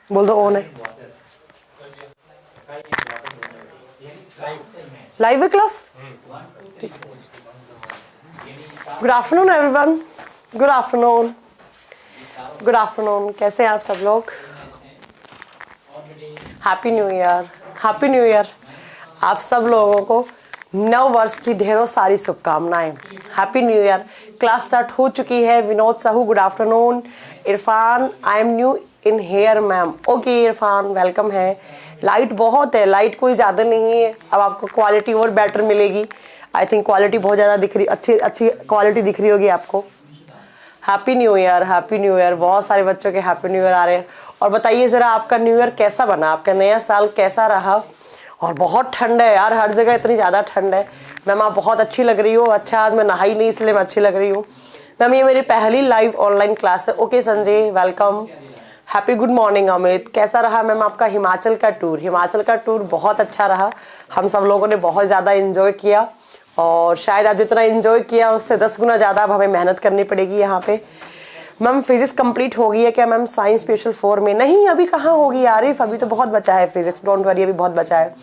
बोल दो ऑन है। लाइव है class. Good afternoon everyone. Good afternoon. Good afternoon. कैसे हैं आप सब लोग? Happy new year. Happy new year. आप सब लोगों को नव वर्ष की ढेरों सारी शुभकामनाएं। Happy new year. Class start हो चुकी है। Vinod Sahu good afternoon. Irfan I am new in here ma'am. Okay Irfan welcome है। लाइट बहुत है, लाइट कोई ज़्यादा नहीं है। अब आपको क्वालिटी और बेटर मिलेगी। आई थिंक क्वालिटी बहुत ज़्यादा दिख रही, अच्छी क्वालिटी दिख रही होगी आपको। Happy new year. Happy new year. बहुत सारे बच्चों के हैप्पी न्यू ईयर आ रहे हैं। और बताइए ज़रा आपका न्यू ईयर कैसा बना, आपका नया साल कैसा रहा? और बहुत ठंड है यार, हर जगह इतनी ज़्यादा ठंड है। मैम आप बहुत अच्छी लग रही हो। अच्छा आज मैं नहाई नहीं इसलिए मैं अच्छी लग रही हूँ। मैम ये मेरी पहली लाइव ऑनलाइन क्लास है। Okay Sanjay welcome. Happy good morning Amit. कैसा रहा मैम आपका हिमाचल का टूर? हिमाचल का टूर बहुत अच्छा रहा। हम सब लोगों ने बहुत ज़्यादा इन्जॉय किया और शायद आप जितना इन्जॉय किया उससे 10 गुना ज़्यादा अब हमें मेहनत करनी पड़ेगी यहाँ पे। मैम फिजिक्स कंप्लीट हो गई है क्या मैम साइंस स्पेशल 4 में? नहीं अभी कहाँ होगी आरिफ, अभी तो बहुत बचा है फिजिक्स, डोंट वरी अभी बहुत बचा है।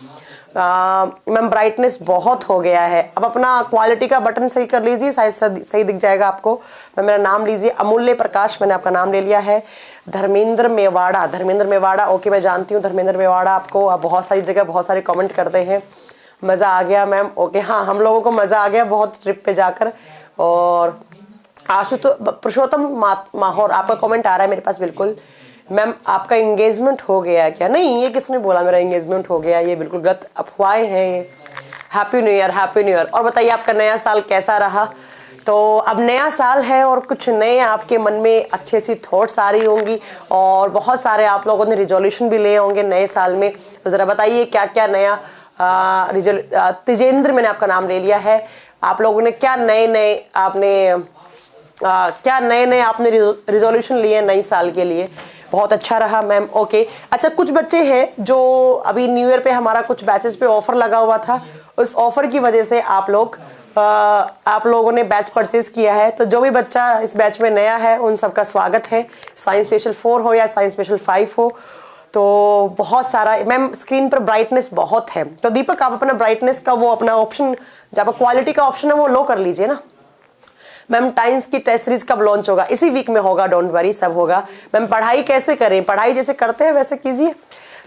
मैम ब्राइटनेस बहुत हो गया है। अब अपना क्वालिटी का बटन सही कर लीजिए, शायद सही दिख जाएगा आपको। मैम मेरा नाम लीजिए अमूल्य प्रकाश, मैंने आपका नाम ले लिया है। धर्मेंद्र मेवाड़ा। धर्मेंद्र मेवाड़ा ओके मैं जानती हूँ धर्मेंद्र मेवाड़ा आपको। आप बहुत सारी जगह बहुत सारे कमेंट करते हैं। मज़ा आ गया मैम। ओके हाँ हम लोगों को मज़ा आ गया बहुत ट्रिप पे जाकर। और पुरुषोत्तम माहौर आपका कमेंट आ रहा है मेरे पास। बिल्कुल मैम आपका एंगेजमेंट हो गया क्या? नहीं ये किसने बोला मेरा एंगेजमेंट हो गया, ये बिल्कुल गलत अफवाहें हैं ये। Happy new year. Happy new year. और बताइए आपका नया साल कैसा रहा? तो अब नया साल है और कुछ नए आपके मन में अच्छी अच्छी थॉट्स आ रही होंगी और बहुत सारे आप लोगों ने रिजोल्यूशन भी लिए होंगे नए साल में। तो ज़रा बताइए क्या क्या नया तेजेंद्र मैंने आपका नाम ले लिया है। आप लोगों ने क्या नए आपने रिजोल्यूशन लिए नई साल के लिए? बहुत अच्छा रहा मैम। ओके अच्छा कुछ बच्चे हैं जो अभी न्यू ईयर पे हमारा कुछ बैचेस पे ऑफर लगा हुआ था, उस ऑफर की वजह से आप लोगों ने बैच परचेज किया है। तो जो भी बच्चा इस बैच में नया है उन सबका स्वागत है। साइंस स्पेशल 4 हो या साइंस स्पेशल 5 हो। तो बहुत सारा मैम स्क्रीन पर ब्राइटनेस बहुत है। तो दीपक आप अपना ब्राइटनेस का वो अपना ऑप्शन जब क्वालिटी का ऑप्शन है वो लो कर लीजिए ना। मैम टाइम्स की टेस्ट सीरीज कब लॉन्च होगा? इसी वीक में होगा, डोंट वरी सब होगा। मैम पढ़ाई कैसे करें? पढ़ाई जैसे करते हैं वैसे कीजिए।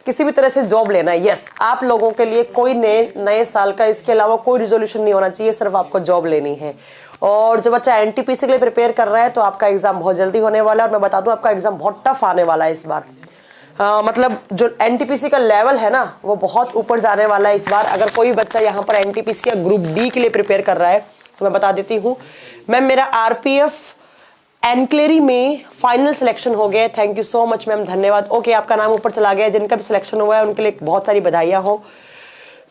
किसी भी तरह से जॉब लेना है, यस आप लोगों के लिए कोई नए साल का इसके अलावा कोई रिजोल्यूशन नहीं होना चाहिए, सिर्फ आपको जॉब लेनी है। और जो बच्चा एनटीपीसी के लिए प्रिपेयर कर रहा है तो आपका एग्जाम बहुत जल्दी होने वाला है। और मैं बता दूं आपका एग्जाम बहुत टफ आने वाला है इस बार। मतलब जो एनटीपीसी का लेवल है ना वो बहुत ऊपर जाने वाला है इस बार। अगर कोई बच्चा यहाँ पर एनटीपीसी या ग्रुप डी के लिए प्रिपेयर कर रहा है तो मैं बता देती हूँ मैम मेरा आरपीएफ एनक्लेरी में फाइनल सिलेक्शन हो गया। Thank you so much ma'am, धन्यवाद। ओके आपका नाम ऊपर चला गया। जिनका भी सिलेक्शन हुआ है उनके लिए बहुत सारी बधाइयाँ हो।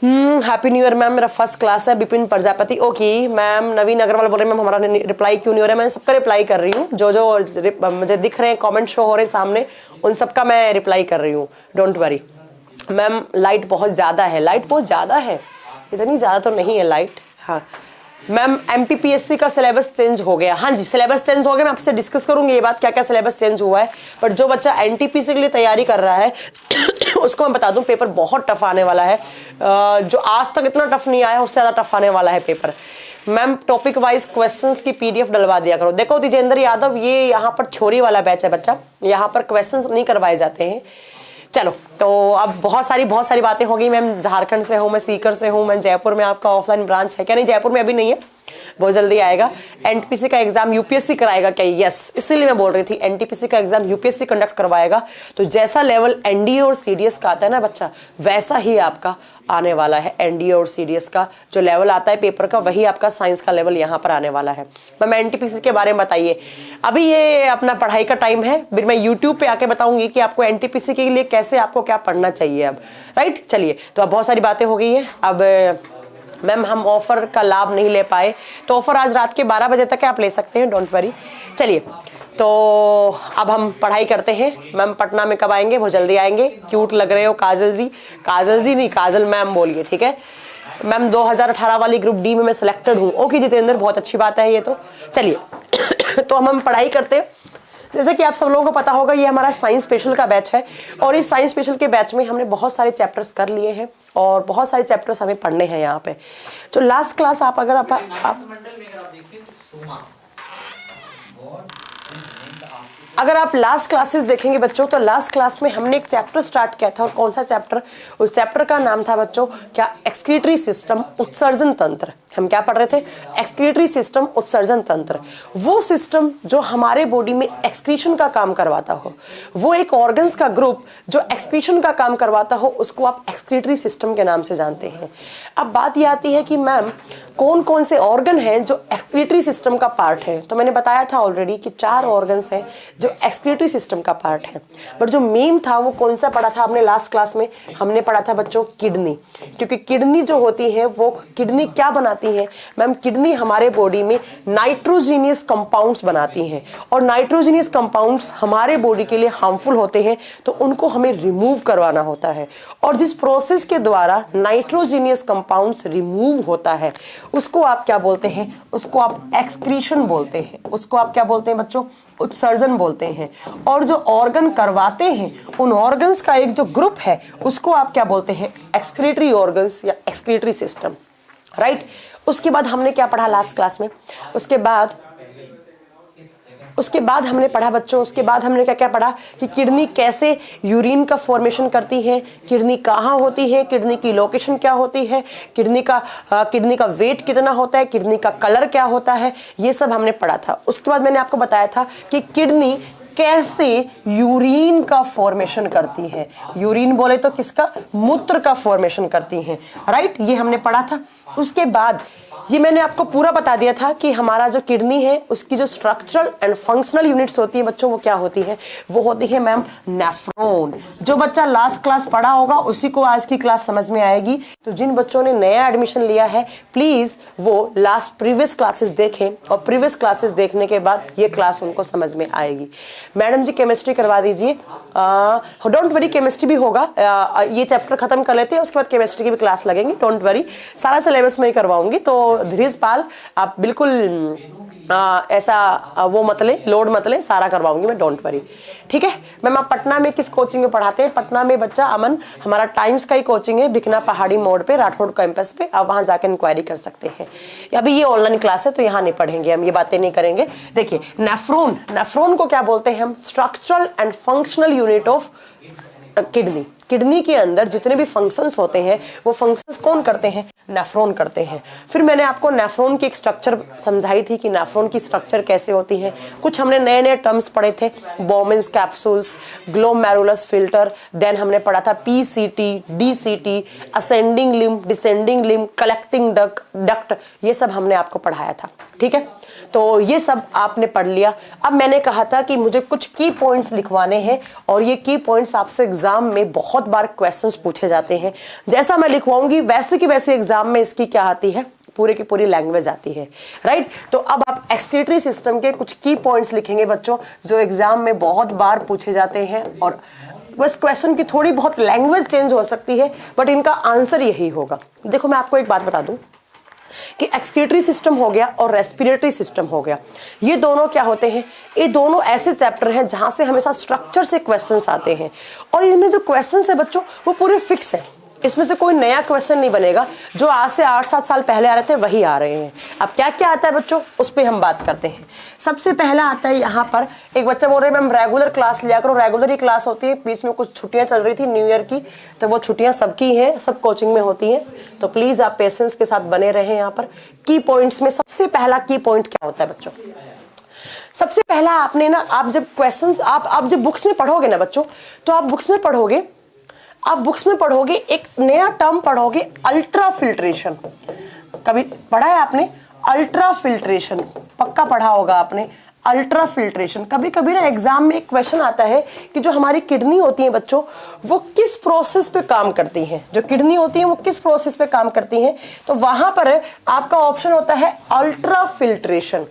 Happy new year ma'am. मेरा फर्स्ट क्लास है बिपिन प्रजापति। ओके मैम नवीन अग्रवाल बोल रहे हैं मैम हमारा रिप्लाई क्यों नहीं हो रहा है? मैं सबका रिप्लाई कर रही हूँ। जो मुझे दिख रहे हैं कमेंट शो हो रहे हैं सामने उन सबका मैं रिप्लाई कर रही हूँ, डोंट वरी। मैम लाइट बहुत ज़्यादा है। लाइट बहुत ज़्यादा है, इतनी ज़्यादा तो नहीं है लाइट। हाँ मैम एमपीपीएससी का सिलेबस चेंज हो गया। हाँ जी सिलेबस चेंज हो गया। मैं आपसे डिस्कस करूंगी ये बात क्या क्या सिलेबस चेंज हुआ है। बट जो बच्चा एनटीपीसी के लिए तैयारी कर रहा है उसको मैं बता दूं पेपर बहुत टफ आने वाला है। जो आज तक इतना टफ नहीं आया उससे ज़्यादा टफ आने वाला है paper. Ma'am topic wise questions की पीडीएफ डलवा दिया करो। देखो तेजेंद्र यादव ये यहाँ पर थ्योरी वाला बैच है बच्चा, यहाँ पर क्वेश्चंस नहीं करवाए जाते हैं। चलो तो अब बहुत सारी बातें हो गई। मैम झारखंड से हूँ, मैं सीकर से हूँ, मैं जयपुर में आपका ऑफलाइन ब्रांच है क्या? नहीं जयपुर में अभी नहीं है, बहुत जल्दी आएगा। एनटीपीसी का एग्जाम यूपीएससी कराएगा क्या? यस इसीलिए मैं बोल रही थी एनटीपीसी का एग्जाम यूपीएससी कंडक्ट करवाएगा। तो जैसा लेवल एनडीए और सीडीएस का आता है ना बच्चा वैसा ही आपका आने वाला है। एनडीए और सीडीएस का जो लेवल आता है पेपर का वही आपका साइंस का लेवल यहाँ पर आने वाला है। मैम एनटीपीसी के बारे में बताइए। अभी ये अपना पढ़ाई का टाइम है, फिर मैं यूट्यूब पे आके बताऊंगी कि आपको एनटीपीसी के लिए कैसे आपको क्या पढ़ना चाहिए अब, राइट। चलिए तो अब बहुत सारी बातें हो गई है। अब मैम हम ऑफर का लाभ नहीं ले पाए तो ऑफर आज रात के 12 बजे तक आप ले सकते हैं, डोंट वरी। चलिए तो अब हम पढ़ाई करते हैं। मैम पटना में कब आएंगे? बहुत जल्दी आएंगे। क्यूट लग रहे हो काजल जी। काजल जी नहीं काजल मैम बोलिए, ठीक है। मैम 2018 वाली ग्रुप डी में मैं सिलेक्टेड हूँ। ओके जितेंद्र बहुत अच्छी बात है ये तो। चलिए तो हम पढ़ाई करते हैं। जैसे कि आप सब लोगों को पता होगा ये हमारा साइंस स्पेशल का बैच है और इस साइंस स्पेशल के बैच में हमने बहुत सारे चैप्टर्स कर लिए हैं और बहुत सारे चैप्टर्स हमें पढ़ने हैं यहाँ पे। तो लास्ट क्लास आप अगर आप अगर आप लास्ट क्लासेस देखेंगे बच्चों तो लास्ट क्लास में हमने एक चैप्टर स्टार्ट किया था और कौन सा चैप्टर, उस चैप्टर का नाम था बच्चों क्या, एक्सक्रीटरी सिस्टम, उत्सर्जन तंत्र। हम क्या पढ़ रहे थे, एक्सक्रीटरी सिस्टम, उत्सर्जन तंत्र। वो सिस्टम जो हमारे बॉडी में एक्सक्रीशन का काम करवाता हो, वो एक ऑर्गन्स का ग्रुप जो एक्सक्रीशन का काम करवाता हो, उसको आप एक्सक्रीटरी सिस्टम के नाम से जानते हैं। अब बात ये आती है कि मैम कौन कौन से ऑर्गन हैं जो एक्सक्रीटरी सिस्टम का पार्ट है। तो मैंने बताया था ऑलरेडी कि 4 ऑर्गन्स हैं जो एक्सक्रीटरी सिस्टम का पार्ट है, बट जो मेन था वो कौन सा पढ़ा था आपने लास्ट क्लास में, हमने पढ़ा था बच्चों किडनी। क्योंकि किडनी जो होती है वो किडनी क्या बनाती है मैम, किडनी हमारे बॉडी में नाइट्रोजीनियस कंपाउंड्स बनाती हैं और नाइट्रोजीनियस कंपाउंड्स हमारे बॉडी के लिए हार्मफुल होते हैं, तो उनको हमें रिमूव करवाना होता है। और जिस प्रोसेस के द्वारा नाइट्रोजीनियस कंपाउंड्स रिमूव होता है उसको आप क्या बोलते हैं, उसको आप एक्सक्रीशन बोलते हैं। उसको आप क्या बोलते हैं बच्चों, उत्सर्जन बोलते हैं। और जो ऑर्गन करवाते हैं उन ऑर्गन्स का एक जो ग्रुप है उसको आप क्या बोलते हैं, एक्सक्रीटरी ऑर्गन्स या एक्सक्रीटरी सिस्टम, राइट। उसके बाद हमने क्या पढ़ा लास्ट क्लास में, उसके बाद हमने पढ़ा बच्चों, उसके बाद हमने क्या क्या पढ़ा कि किडनी कैसे यूरिन का फॉर्मेशन करती है, किडनी कहाँ होती है, किडनी की लोकेशन क्या होती है, किडनी का वेट कितना होता है, किडनी का कलर क्या होता है, ये सब हमने पढ़ा था। उसके बाद मैंने आपको बताया था कि किडनी कैसे यूरिन का फॉर्मेशन करती है। यूरिन बोले तो किसका, मूत्र का फॉर्मेशन करती है, राइट, ये हमने पढ़ा था। उसके बाद ये मैंने आपको पूरा बता दिया था कि हमारा जो किडनी है उसकी जो स्ट्रक्चरल एंड फंक्शनल यूनिट्स होती है बच्चों, वो क्या होती है, वो होती है मैम नेफ्रॉन। जो बच्चा लास्ट क्लास पढ़ा होगा उसी को आज की क्लास समझ में आएगी। तो जिन बच्चों ने नया एडमिशन लिया है प्लीज वो लास्ट प्रीवियस क्लासेस देखें और प्रीवियस क्लासेस देखने के बाद ये क्लास उनको समझ में आएगी। मैडम जी केमिस्ट्री करवा दीजिए, डोंट वरी केमिस्ट्री भी होगा, ये चैप्टर खत्म कर लेते हैं उसके बाद केमिस्ट्री की भी क्लास लगेंगी, डोंट वरी, सारा सिलेबस में ही करवाऊंगी। तो धीरजपाल आप बिल्कुल ऐसा वो मत ले, लोड मत ले, सारा करवाऊंगी मैं, डोंट वरी, ठीक है। मैम आप पटना में किस कोचिंग में पढ़ाते हैं? पटना में बच्चा अमन हमारा टाइम्स का ही कोचिंग है, भिकना पहाड़ी मोड़ पे राठौड़ कैंपस पे, आप वहां जाकर इंक्वायरी कर सकते हैं। अभी ये ऑनलाइन क्लास है तो यहाँ नहीं पढ़ेंगे हम, ये बातें नहीं करेंगे। देखिए नेफ्रॉन को क्या बोलते हैं हम, structural and functional unit of kidney. Kidney के अंदर जितने भी फंक्शंस होते हैं वो फंक्शंस कौन करते हैं, नेफ्रॉन करते हैं। फिर मैंने आपको नेफ्रॉन की एक स्ट्रक्चर समझाई थी कि नेफ्रॉन की स्ट्रक्चर कैसे होती है। कुछ हमने नए नए टर्म्स पढ़े थे, Bowman's capsules, glomerulus filter, then हमने पढ़ा था PCT, DCT, ascending limb, descending limb, collecting duct, ये सब हमने आपको पढ़ाया था, ठीक है। तो ये सब आपने पढ़ लिया। अब मैंने कहा था कि मुझे कुछ की पॉइंट्स लिखवाने हैं और ये की पॉइंट्स आपसे एग्जाम में बहुत बार क्वेश्चंस पूछे जाते हैं। जैसा मैं लिखवाऊंगी वैसे की वैसे एग्जाम में इसकी क्या आती है, पूरे की पूरी लैंग्वेज आती है, राइट। तो अब आप एक्सक्रीटरी सिस्टम के कुछ की पॉइंट्स लिखेंगे बच्चों जो एग्जाम में बहुत बार पूछे जाते हैं। और बस क्वेश्चन की थोड़ी बहुत लैंग्वेज चेंज हो सकती है बट इनका आंसर यही होगा। देखो मैं आपको एक बात बता दूं कि एक्सक्रीटरी सिस्टम हो गया और रेस्पिरेटरी सिस्टम हो गया, ये दोनों क्या होते हैं, ये दोनों ऐसे चैप्टर हैं जहां से हमेशा स्ट्रक्चर से क्वेश्चंस आते हैं और इनमें जो क्वेश्चंस है बच्चों वो पूरे फिक्स है। इसमें से कोई नया क्वेश्चन नहीं बनेगा, जो आज से 8-7 साल पहले आ रहे थे वही आ रहे हैं। अब क्या क्या आता है बच्चों उस पर हम बात करते हैं। सबसे पहला आता है यहाँ पर, एक बच्चा बोल रहे हैं मैम रेगुलर क्लास लिया करो, रेगुलर ही क्लास होती है, बीच में कुछ छुट्टियां चल रही थी न्यू ईयर की, तो वो छुट्टियां सबकी हैं, सब कोचिंग में होती हैं, तो प्लीज आप पेशेंस के साथ बने रहें। यहाँ पर की पॉइंट्स में सबसे पहला की पॉइंट क्या होता है बच्चों, सबसे पहला आपने ना, आप जब क्वेश्चंस आप जब बुक्स में पढ़ोगे ना बच्चों, तो आप बुक्स में पढ़ोगे एक नया टर्म पढ़ोगे, अल्ट्रा फिल्ट्रेशन। कभी पढ़ा है आपने अल्ट्रा फिल्ट्रेशन? पक्का पढ़ा होगा आपने अल्ट्रा फिल्ट्रेशन। कभी कभी ना एग्जाम में एक क्वेश्चन आता है कि जो हमारी किडनी होती है बच्चों वो किस प्रोसेस पे काम करती हैं, जो किडनी होती है वो किस प्रोसेस पे काम करती हैं, तो वहां पर आपका ऑप्शन होता है अल्ट्रा फिल्ट्रेशन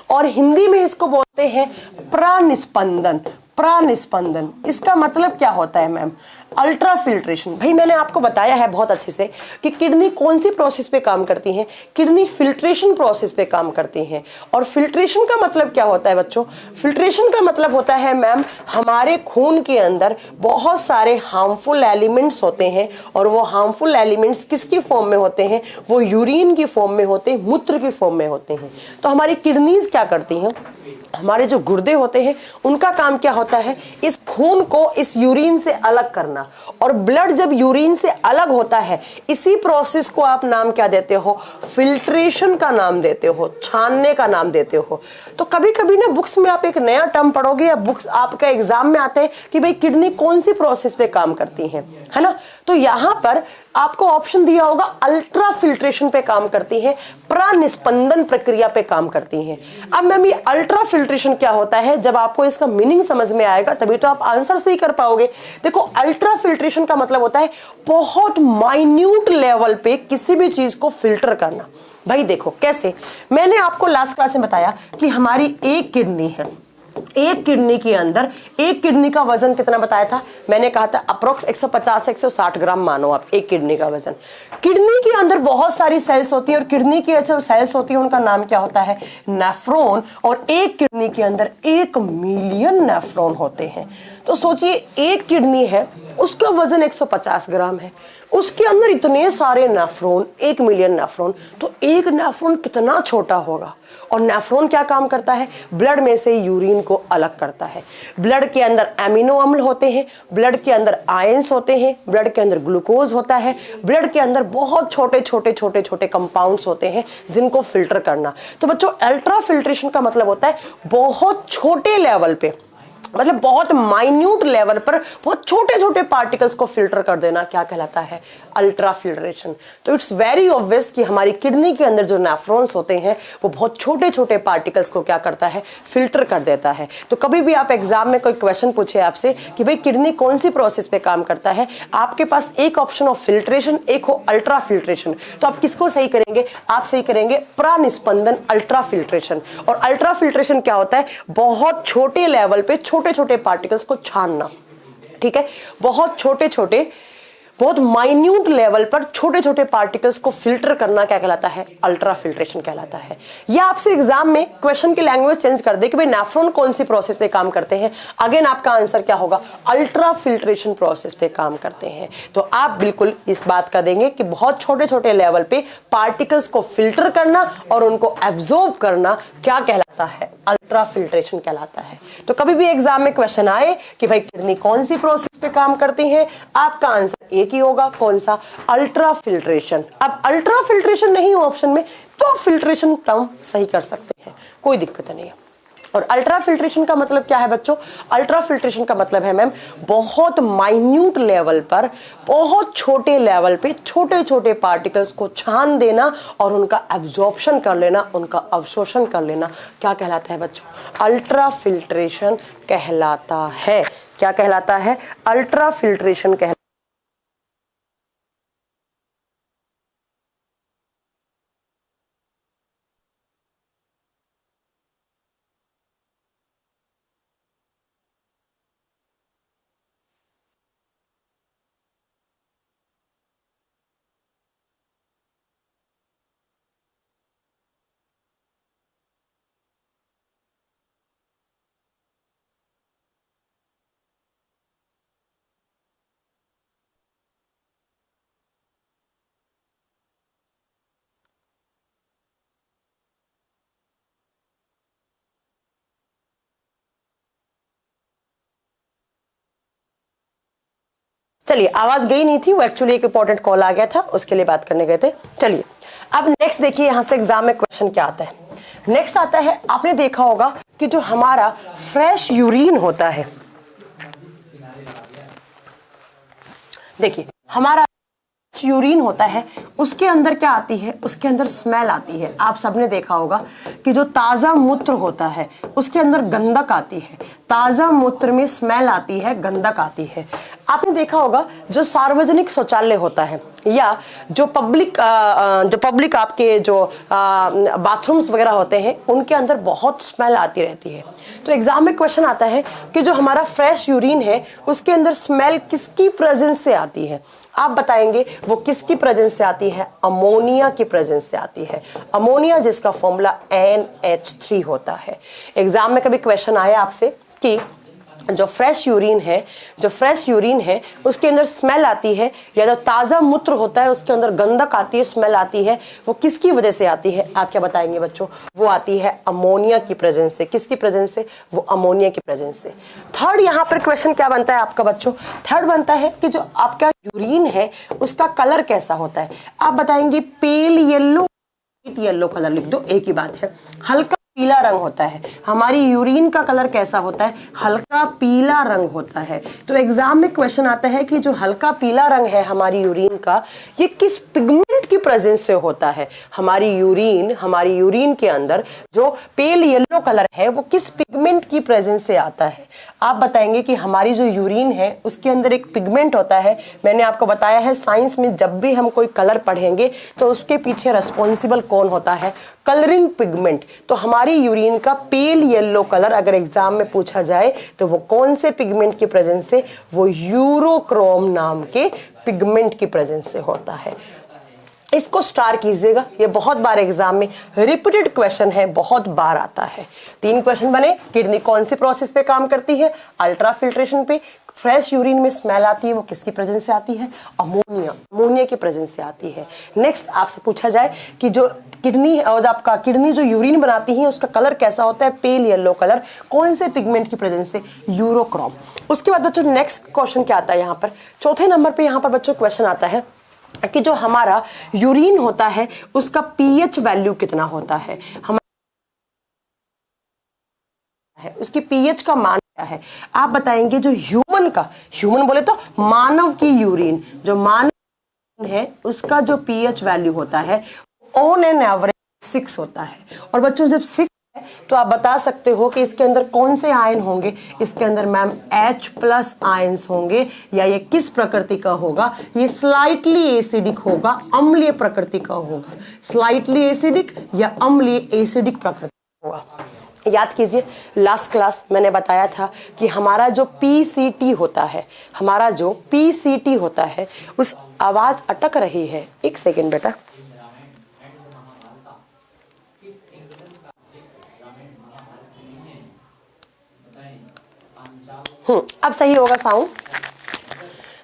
और हिंदी में इसको बोलते हैं प्रानिस्पंदन। प्रानिस्पंदन इसका मतलब क्या होता है मैम, अल्ट्रा फिल्ट्रेशन। भाई मैंने आपको बताया है बहुत अच्छे से कि किडनी कौन सी प्रोसेस पे काम करती है, किडनी फिल्ट्रेशन प्रोसेस पे काम करती है। और फिल्ट्रेशन का मतलब क्या होता है बच्चों? फिल्ट्रेशन का मतलब होता है मैम, हमारे खून के अंदर बहुत सारे हार्मफुल एलिमेंट्स होते हैं, और वो हार्मफुल एलिमेंट्स किसकी फॉर्म में होते हैं? वो यूरिन की फॉर्म में होते हैं, मूत्र की फॉर्म में होते हैं। तो हमारी किडनीज क्या करती हैं? हमारे जो गुर्दे होते हैं उनका काम क्या होता है? इस खून को इस यूरिन से अलग करना। और ब्लड जब यूरिन से अलग होता है, इसी प्रोसेस को आप नाम क्या देते हो? फिल्ट्रेशन का नाम देते हो, छानने का नाम देते हो। तो कभी कभी ना बुक्स में आप एक नया टर्म पढ़ोगे, या बुक्स आपका एग्जाम में आते हैं कि भाई किडनी कौन सी प्रोसेस पे काम करती है ना? तो यहां पर आपको ऑप्शन दिया होगा अल्ट्रा फिल्ट्रेशन पे काम करती है, प्रानिस्पंदन प्रक्रिया पे काम करती हैं। अब मैम ये अल्ट्रा फिल्ट्रेशन क्या होता है? जब आपको इसका मीनिंग समझ में आएगा तभी तो आप आंसर सही कर पाओगे। देखो, अल्ट्रा फिल्ट्रेशन का मतलब होता है बहुत माइन्यूट लेवल पे किसी भी चीज को फिल्टर करना। भाई देखो कैसे, मैंने आपको लास्ट क्लास में बताया कि हमारी एक किडनी है, एक किडनी के अंदर, एक किडनी का वजन कितना बताया था? मैंने कहा था अप्रोक्स 150 से 160 ग्राम मानो आप एक किडनी का वजन। किडनी के अंदर बहुत सारी सेल्स होती है, और किडनी की जो सेल्स होती है उनका नाम क्या होता है? नेफ्रॉन। और एक किडनी के अंदर 1 मिलियन नेफ्रॉन होते हैं। तो सोचिए, एक किडनी है, उसका वजन 150 ग्राम है, उसके अंदर इतने सारे नेफ्रॉन, 1 मिलियन नेफ्रॉन। तो एक नेफ्रॉन कितना छोटा होगा? और नेफ्रॉन क्या काम करता है? ब्लड में से यूरिन को अलग करता है। ब्लड के अंदर एमिनो अम्ल होते हैं, ब्लड के अंदर आयंस होते हैं, ब्लड के अंदर ग्लूकोज होता है, ब्लड के अंदर बहुत छोटे छोटे छोटे छोटे कंपाउंड्स होते हैं जिनको फिल्टर करना। तो बच्चों, अल्ट्रा फिल्ट्रेशन का मतलब होता है बहुत छोटे लेवल पे, मतलब बहुत माइन्यूट लेवल पर बहुत छोटे छोटे पार्टिकल्स को फिल्टर कर देना, क्या कहलाता है? Ultra filtration. तो इट्स वेरी ऑब्वियस कि हमारी किडनी के अंदर जो नेफ्रॉन्स होते हैं वो बहुत छोटे छोटे पार्टिकल्स को क्या करता है? फिल्टर कर देता है। तो कभी भी आप एग्जाम में कोई क्वेश्चन पूछे आपसे कि भाई किडनी कौन सी प्रोसेस पे काम करता है, आपके पास एक ऑप्शन हो फिल्ट्रेशन, एक हो अल्ट्रा फिल्ट्रेशन। तो आप किसको सही करेंगे? आप सही करेंगे प्रानिस्पंदन अल्ट्रा फिल्ट्रेशन। और अल्ट्रा फिल्ट्रेशन क्या होता है? बहुत छोटे लेवल पे छोटे छोटे पार्टिकल्स को छानना। ठीक है, बहुत छोटे छोटे, बहुत माइन्यूट लेवल पर छोटे छोटे पार्टिकल्स को फिल्टर करना क्या कहलाता है? अल्ट्रा फिल्ट्रेशन कहलाता है। या आपसे एग्जाम में क्वेश्चन की लैंग्वेज चेंज कर दे कि भाई नेफ्रॉन कौन सी प्रोसेस पे काम करते हैं, अगेन आपका आंसर क्या होगा? अल्ट्रा फिल्ट्रेशन प्रोसेस पे काम करते हैं। तो आप बिल्कुल इस बात का देंगे कि बहुत छोटे छोटे लेवल पे पार्टिकल्स को फिल्टर करना और उनको एब्जॉर्ब करना क्या कहलाता है? अल्ट्रा फिल्ट्रेशन कहलाता है। तो कभी भी एग्जाम में क्वेश्चन आए कि भाई किडनी कौन सी प्रोसेस पे काम करती है, आपका आंसर एक ही होगा, कौन सा? Ultra filtration. अब अल्ट्रा फिल्ट्रेशन नहीं हो ऑप्शन में तो फिल्ट्रेशन टर्म सही कर सकते हैं, कोई दिक्कत नहीं है। और अल्ट्रा फिल्ट्रेशन का मतलब क्या है बच्चों? अल्ट्रा फिल्ट्रेशन का मतलब है मैम बहुत माइन्यूट लेवल पर, बहुत छोटे लेवल पे छोटे छोटे पार्टिकल्स को छान देना और उनका एब्जॉर्प्शन कर लेना, उनका अवशोषण कर लेना, क्या कहलाता है बच्चों? अल्ट्रा फिल्ट्रेशन कहलाता है। क्या कहलाता है? अल्ट्रा फिल्ट्रेशन कहलाता है। चलिए, आवाज गई नहीं थी, वो एक्चुअली एक इंपॉर्टेंट कॉल आ गया था, उसके लिए बात करने गए थे। चलिए अब नेक्स्ट देखिए, यहां से एग्जाम में क्वेश्चन क्या आता है। नेक्स्ट आता है, आपने देखा होगा कि जो हमारा फ्रेश यूरिन होता है, देखिए हमारा यूरिन होता है, उसके अंदर क्या आती है? उसके अंदर स्मेल आती है। आप सबने देखा होगा कि जो ताजा मूत्र होता है उसके अंदर गंधक आती है, ताजा मूत्र में स्मेल आती है, गंधक आती है। आपने देखा होगा जो सार्वजनिक शौचालय होता है या जो पब्लिक आपके जो बाथरूम्स वगैरह होते हैं उनके अंदर बहुत स्मेल आती रहती है। तो एग्जाम में क्वेश्चन आता है कि जो हमारा फ्रेश यूरिन है उसके अंदर स्मेल किसकी प्रेजेंस से आती है। आप बताएंगे वो किसकी प्रेजेंस से आती है? अमोनिया की प्रेजेंस से आती है। अमोनिया जिसका फॉर्मूला NH3 होता है। एग्जाम में कभी क्वेश्चन आया आपसे कि जो फ्रेश यूरिन है उसके अंदर स्मेल आती है या जो ताज़ा मूत्र होता है उसके अंदर गंधक आती है, स्मेल आती है, वो किसकी वजह से आती है? आप क्या बताएंगे बच्चों? वो आती है अमोनिया की प्रेजेंस से। किसकी प्रेजेंस से? वो अमोनिया की प्रेजेंस से। थर्ड यहाँ पर क्वेश्चन क्या बनता है आपका बच्चों? थर्ड बनता है कि जो आपका यूरिन है उसका कलर कैसा होता है। आप बताएंगे पेल येलो कलर लिख दो, एक ही बात है। हल्का पीला रंग होता है। हमारी यूरिन का कलर कैसा होता है? हल्का पीला रंग होता है। तो एग्जाम में क्वेश्चन आता है कि जो हल्का पीला रंग है हमारी यूरिन का, ये किस पिगमेंट की प्रेजेंस से होता है? हमारी यूरिन के अंदर जो पेल येलो कलर है वो किस पिगमेंट की प्रेजेंस से आता है? आप बताएंगे कि हमारी जो यूरिन है उसके अंदर एक पिगमेंट होता है। मैंने आपको बताया है साइंस में जब भी हम कोई कलर पढ़ेंगे तो उसके पीछे रिस्पॉन्सिबल कौन होता है? Colouring pigment. तो हमारी यूरिन का पेल येलो कलर अगर एग्जाम में पूछा जाए तो वो कौन से पिगमेंट की प्रेजेंस से? वो यूरोक्रोम नाम के पिगमेंट की प्रेजेंस से होता है। इसको स्टार कीजिएगा, ये बहुत बार एग्जाम में रिपीटेड क्वेश्चन है, बहुत बार आता है। 3 क्वेश्चन बने। किडनी कौन सी प्रोसेस पे काम करती है? अल्ट्रा फिल्ट्रेशन पे। फ्रेश यूरिन में स्मेल आती है, वो किसकी प्रेजेंस से आती है? अमोनिया की प्रेजेंस से आती है। नेक्स्ट आपसे पूछा जाए कि जो किडनी और आपका किडनी जो यूरिन बनाती है उसका कलर कैसा होता है? Pale yellow colour. कौन से पिगमेंट की प्रेजेंस से? यूरोक्रोम। उसके बाद बच्चों नेक्स्ट क्वेश्चन क्या आता है यहाँ पर? चौथे नंबर पे यहाँ पर बच्चों क्वेश्चन आता है कि जो हमारा यूरिन होता है उसका पीएच वैल्यू कितना होता है? उसकी पीएच का मान क्या है? आप बताएंगे जो ह्यूमन बोले तो मानव की यूरिन, जो मानव है उसका जो पीएच वैल्यू होता है ऑन एन एवरेज 6 होता है। और बच्चों जब 6 है तो आप बता सकते हो कि इसके अंदर कौन से आयन होंगे? इसके अंदर मैम H+ आयन्स होंगे। या ये किस प्रकृति का होगा? ये स्लाइटली एसिडिक होगा, अम्लीय प्रकृति का होगा। स्लाइटली एसिडिक या अम्लीय एसिडिक प्रकृति होगा। याद कीजिए लास्ट क्लास मैंने बताया था कि हमारा जो PCT होता है, उस आवाज अटक रही है, एक सेकेंड बेटा। अब सही होगा साउंड।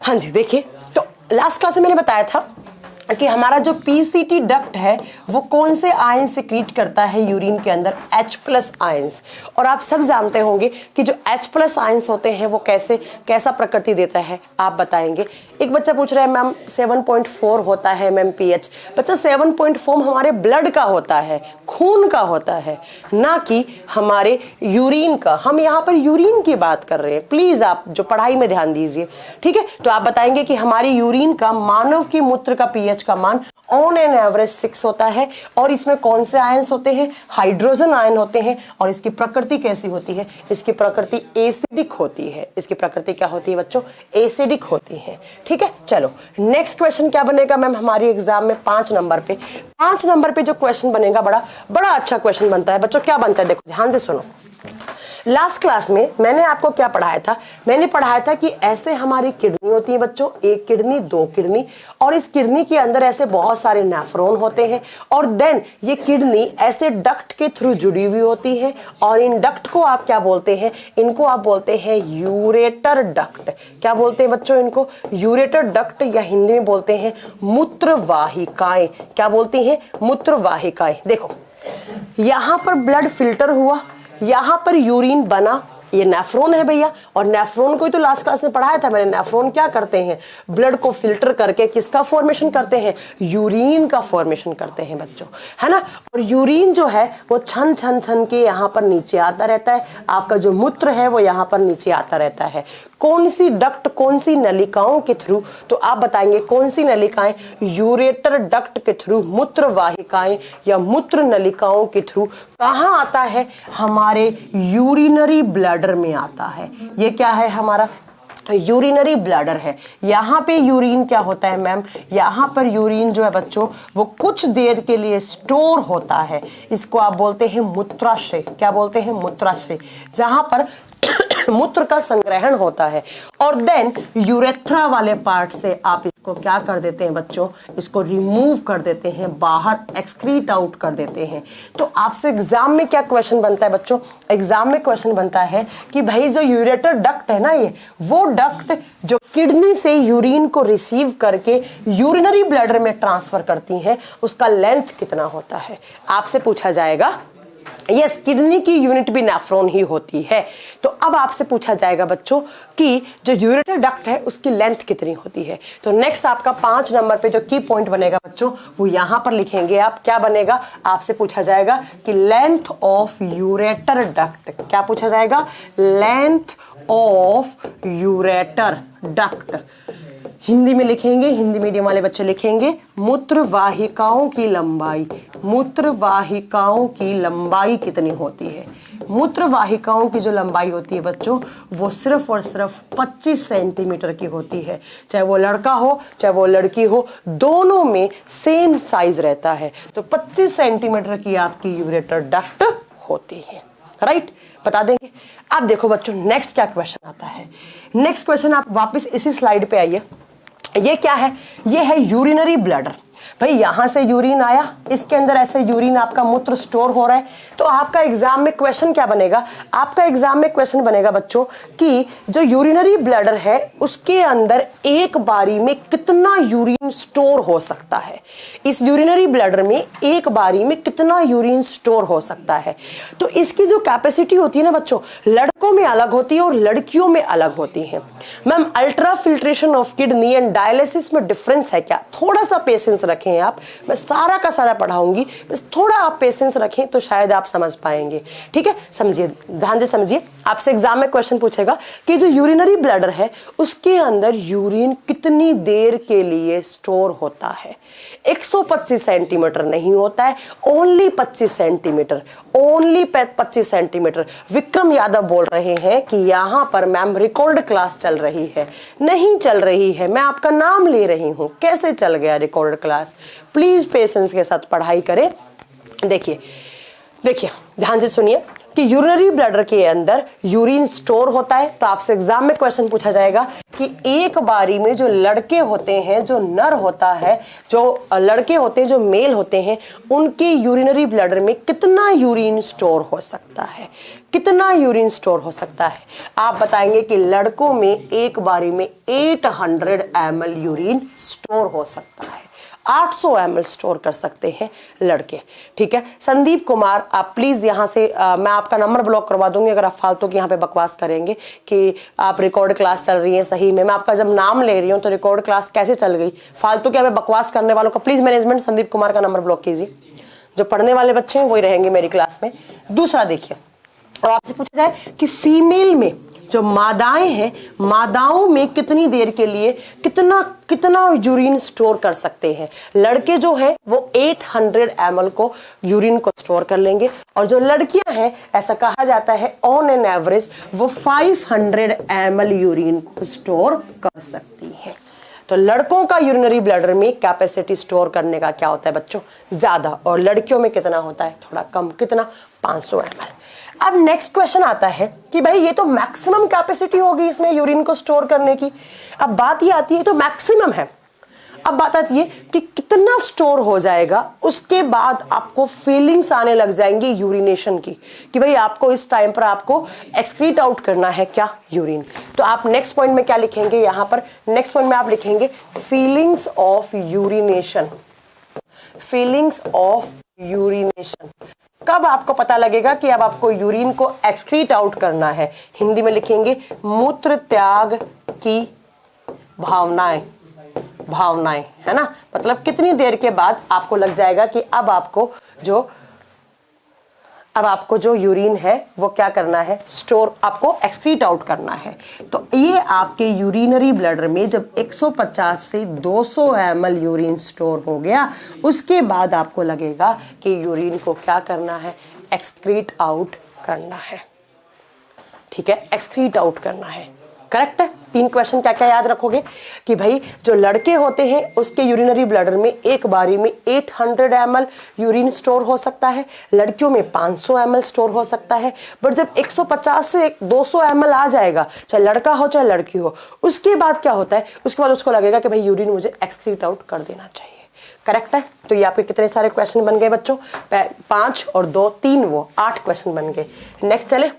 हाँ जी, देखिए तो लास्ट क्लास में मैंने बताया था कि हमारा जो PCT डक्ट है वो कौन से आयन से क्रिएट करता है यूरिन के अंदर? H+ ions. और आप सब जानते होंगे कि जो H+ आयंस होते हैं वो कैसा प्रकृति देता है? आप बताएंगे। एक बच्चा पूछ रहा है मैम 7.4 होता है मैम पीएच। बच्चा 7.4 हमारे ब्लड का होता है, खून का होता है, ना कि हमारे यूरिन का। हम यहाँ पर यूरिन की बात कर रहे हैं, प्लीज आप जो पढ़ाई में ध्यान दीजिए, ठीक है। तो आप बताएंगे कि हमारी यूरिन का, मानव की मूत्र का पीएच का मान ऑन एन एवरेज 6 होता है। और इसमें कौन से आयन्स होते हैं? हाइड्रोजन आयन होते हैं। और इसकी प्रकृति कैसी होती है? इसकी प्रकृति एसिडिक होती है। इसकी प्रकृति क्या होती है बच्चों? एसिडिक होती है, ठीक है। चलो नेक्स्ट क्वेश्चन क्या बनेगा मैम हमारी एग्जाम में? 5 नंबर पे। 5 नंबर पे जो क्वेश्चन बनेगा बड़ा अच्छा क्वेश्चन बनता है बच्चों। क्या बनता है? देखो ध्यान से सुनो। लास्ट क्लास में मैंने आपको क्या पढ़ाया था? मैंने पढ़ाया था कि ऐसे हमारी किडनी होती है बच्चों, 1 किडनी 2 किडनी, और इस किडनी के अंदर ऐसे बहुत सारे नेफ्रॉन होते हैं। और देन ये किडनी ऐसे डक्ट के थ्रू जुड़ी हुई होती है। और इन डक्ट को आप क्या बोलते हैं? इनको आप बोलते हैं यूरेटर डक्ट। क्या बोलते हैं बच्चों इनको? यूरेटर डक्ट, या हिंदी में बोलते हैं मूत्रवाहिकाएं। क्या बोलती हैं? मूत्रवाहिकाएं। देखो यहां पर ब्लड फिल्टर हुआ, यहां पर यूरिन बना, ये नेफ्रॉन है भैया। और नेफ्रॉन को ही तो लास्ट क्लास में पढ़ाया था मैंने। नेफ्रॉन क्या करते हैं? ब्लड को फिल्टर करके किसका फॉर्मेशन करते हैं? यूरिन का फॉर्मेशन करते हैं बच्चों, है ना। और यूरिन जो है वो छन छन छन के यहाँ पर नीचे आता रहता है। आपका जो मूत्र है वो यहाँ पर नीचे आता रहता है। कौन सी डक्ट, कौन सी नलिकाओं के थ्रू? तो आप बताएंगे कौन सी नलिकाएं? यूरेटर डक्ट के थ्रू, मूत्र वाहिकाएं या मूत्र नलिकाओं के थ्रू। कहां आता है? हमारे यूरिनरी ब्लैडर में आता है। ये क्या है हमारा? यूरिनरी ब्लैडर है। यहाँ पे यूरिन क्या होता है मैम, यहाँ पर यूरिन जो है बच्चों वो कुछ देर के लिए स्टोर होता है। इसको आप बोलते हैं मूत्राशय। क्या बोलते हैं? मूत्राशय, जहां पर मूत्र का संग्रहण होता है। और देन यूरेथ्रा वाले पार्ट से आप इसको क्या कर देते हैं बच्चों, इसको रिमूव कर देते हैं, बाहर एक्सक्रीट आउट कर देते हैं। तो आपसे एग्जाम में क्या क्वेश्चन बनता है बच्चों, एग्जाम में क्वेश्चन बनता है कि भाई जो यूरेटर डक्ट है ना, ये वो डक्ट जो किडनी से यूरिन को रिसीव करके यूरिनरी ब्लैडर में ट्रांसफर करती है, उसका लेंथ कितना होता है, आपसे पूछा जाएगा। यस, किडनी की यूनिट भी नेफ्रॉन ही होती है। तो अब आपसे पूछा जाएगा बच्चों कि जो यूरेटर डक्ट है उसकी लेंथ कितनी होती है। तो नेक्स्ट आपका 5 नंबर पे जो की पॉइंट बनेगा बच्चों वो यहां पर लिखेंगे आप। क्या बनेगा, आपसे पूछा जाएगा कि लेंथ ऑफ यूरेटर डक्ट। क्या पूछा जाएगा? Length of ureter duct. Hindi में लिखेंगे, हिंदी मीडियम वाले बच्चे लिखेंगे मूत्र वाहिकाओं की लंबाई। मूत्र वाहिकाओं की लंबाई कितनी होती है? मूत्र वाहिकाओं की जो लंबाई होती है बच्चों वो सिर्फ और सिर्फ 25 सेंटीमीटर की होती है। चाहे वो लड़का हो चाहे वो लड़की हो, दोनों में सेम साइज रहता है। तो 25 सेंटीमीटर की आपकी यूरेटर डक्ट होती है। राइट, बता देंगे। अब देखो बच्चों नेक्स्ट क्या क्वेश्चन आता है। नेक्स्ट क्वेश्चन, आप वापस इसी स्लाइड पे आइए। ये क्या है? ये है यूरिनरी ब्लैडर। भाई यहां से यूरिन आया, इसके अंदर ऐसे यूरिन आपका मूत्र स्टोर हो रहा है। तो आपका एग्जाम में क्वेश्चन क्या बनेगा? आपका एग्जाम में क्वेश्चन बनेगा बच्चों कि जो यूरिनरी ब्लैडर है उसके अंदर एक बारी में कितना यूरिन स्टोर हो सकता है। इस यूरिनरी ब्लैडर में एक बारी में कितना यूरिन स्टोर हो सकता है। तो इसकी जो कैपेसिटी होती है ना बच्चों, लड़कों में अलग होती है और लड़कियों में अलग होती है। Ma'am ultra filtration of kidney and dialysis में डिफरेंस है क्या? थोड़ा सा पेशेंस रखें आप, मैं सारा का सारा पढ़ाऊंगी, बस थोड़ा आप पेशेंस रखें तो शायद आप समझ पाएंगे। ठीक है, समझिए, ध्यान से समझिए। आपसे एग्जाम में क्वेश्चन पूछेगा कि जो यूरिनरी ब्लैडर है उसके अंदर यूरिन कितनी देर के लिए स्टोर होता है। 125 सेंटीमीटर नहीं होता है, only 25 centimetre, only 25 centimetre. Vikram Yadav बोल रहे हैं कि यहां पर मैम रिकॉर्ड क्लास चल रही है। नहीं चल रही है, मैं आपका नाम ले रही हूं। कैसे चल गया रिकॉर्ड क्लास? प्लीज पेशेंस के साथ पढ़ाई करें। देखिए देखिए, ध्यान से सुनिए कि यूरिनरी ब्लैडर के अंदर यूरिन स्टोर होता है। तो आपसे एग्जाम में क्वेश्चन पूछा जाएगा कि एक बारी में जो लड़के होते हैं, जो नर होता है, जो लड़के होते हैं, जो मेल होते हैं, उनके यूरिनरी ब्लैडर में कितना यूरिन स्टोर हो सकता है। कितना यूरिन स्टोर हो सकता है? आप बताएंगे कि लड़कों में एक बारी में 800 ml यूरिन स्टोर हो सकता है। 800 ml स्टोर कर सकते हैं लड़के। ठीक है, संदीप कुमार, आप प्लीज यहाँ से मैं आपका नंबर ब्लॉक करवा दूंगी अगर आप फालतू के यहाँ पे बकवास करेंगे कि आप रिकॉर्ड क्लास चल रही है। सही में मैं आपका जब नाम ले रही हूँ तो रिकॉर्ड क्लास कैसे चल गई? फालतू के यहाँ पे बकवास करने वालों का प्लीज मैनेजमेंट संदीप कुमार का नंबर ब्लॉक कीजिए। जो पढ़ने वाले बच्चे हैं वही रहेंगे मेरी क्लास में। दूसरा देखिए, और आपसे पूछा जाए कि फीमेल में जो मादाएं हैं, मादाओं में कितनी देर के लिए कितना कितना यूरिन स्टोर कर सकते हैं। लड़के जो हैं वो 800 ml को यूरिन को स्टोर कर लेंगे, और जो लड़कियां हैं ऐसा कहा जाता है ऑन एन एवरेज वो 500 ml यूरिन को स्टोर कर सकती हैं। तो लड़कों का यूरिनरी ब्लैडर में कैपेसिटी स्टोर करने का क्या होता है बच्चों? ज्यादा। और लड़कियों में कितना होता है? थोड़ा कम। कितना? 500 ml। अब नेक्स्ट क्वेश्चन आता है कि भाई ये तो मैक्सिमम कैपेसिटी होगी इसमें यूरिन को स्टोर करने की। अब बात ये आती है तो मैक्सिमम है, अब बात आती है कि कितना स्टोर हो जाएगा। उसके बाद आपको फीलिंग्स आने लग जाएंगी यूरिनेशन की कि भाई आपको इस टाइम पर आपको एक्सक्रीट आउट करना है क्या? यूरिन। तो आप नेक्स्ट पॉइंट में क्या लिखेंगे? यहां पर नेक्स्ट पॉइंट में आप लिखेंगे feelings of urination. Feelings of urination. कब आपको पता लगेगा कि अब आपको यूरिन को एक्सक्रीट आउट करना है? हिंदी में लिखेंगे मूत्र त्याग की भावनाएं। भावनाएं, है ना? मतलब कितनी देर के बाद आपको लग जाएगा कि अब आपको जो यूरिन है वो क्या करना है? स्टोर, आपको एक्सक्रीट आउट करना है। तो ये आपके यूरिनरी ब्लैडर में जब 150 से 200 ml यूरिन स्टोर हो गया, उसके बाद आपको लगेगा कि यूरिन को क्या करना है? एक्सक्रीट आउट करना है। ठीक है, एक्सक्रीट आउट करना है। करेक्ट है। 3 क्वेश्चन क्या क्या याद रखोगे कि भाई जो लड़के होते हैं उसके यूरिनरी ब्लडर में एक बारी में 800 ml यूरिन स्टोर हो सकता है, लड़कियों में 500 ml स्टोर हो सकता है। बट जब 150 से 200 ml आ जाएगा, चाहे लड़का हो चाहे लड़की हो, उसके बाद क्या होता है, उसके बाद उसको लगेगा कि भाई यूरिन मुझे एक्सक्रीट आउट कर देना चाहिए। करेक्ट है। तो ये आपके कितने सारे क्वेश्चन बन गए बच्चों, 5 और 2 3 वो 8 क्वेश्चन बन गए। नेक्स्ट चले।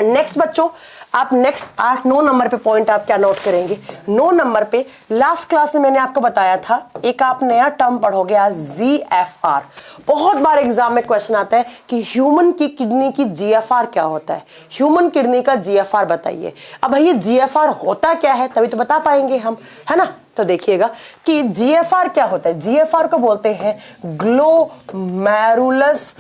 नेक्स्ट बच्चों, आप नेक्स्ट 8-9 नंबर पे पॉइंट आप क्या नोट करेंगे। 9 नंबर पे लास्ट क्लास में मैंने आपको बताया था, एक आप नया टर्म पढ़ोगे आज, GFR। बहुत बार एग्जाम में क्वेश्चन आता है कि ह्यूमन की किडनी की GFR क्या होता है, ह्यूमन किडनी का GFR बताइए। अब भाई ये GFR होता क्या है, तभी तो बता पाएंगे हम, है ना। तो देखिएगा कि GFR क्या होता है। GFR को बोलते हैं glomerulus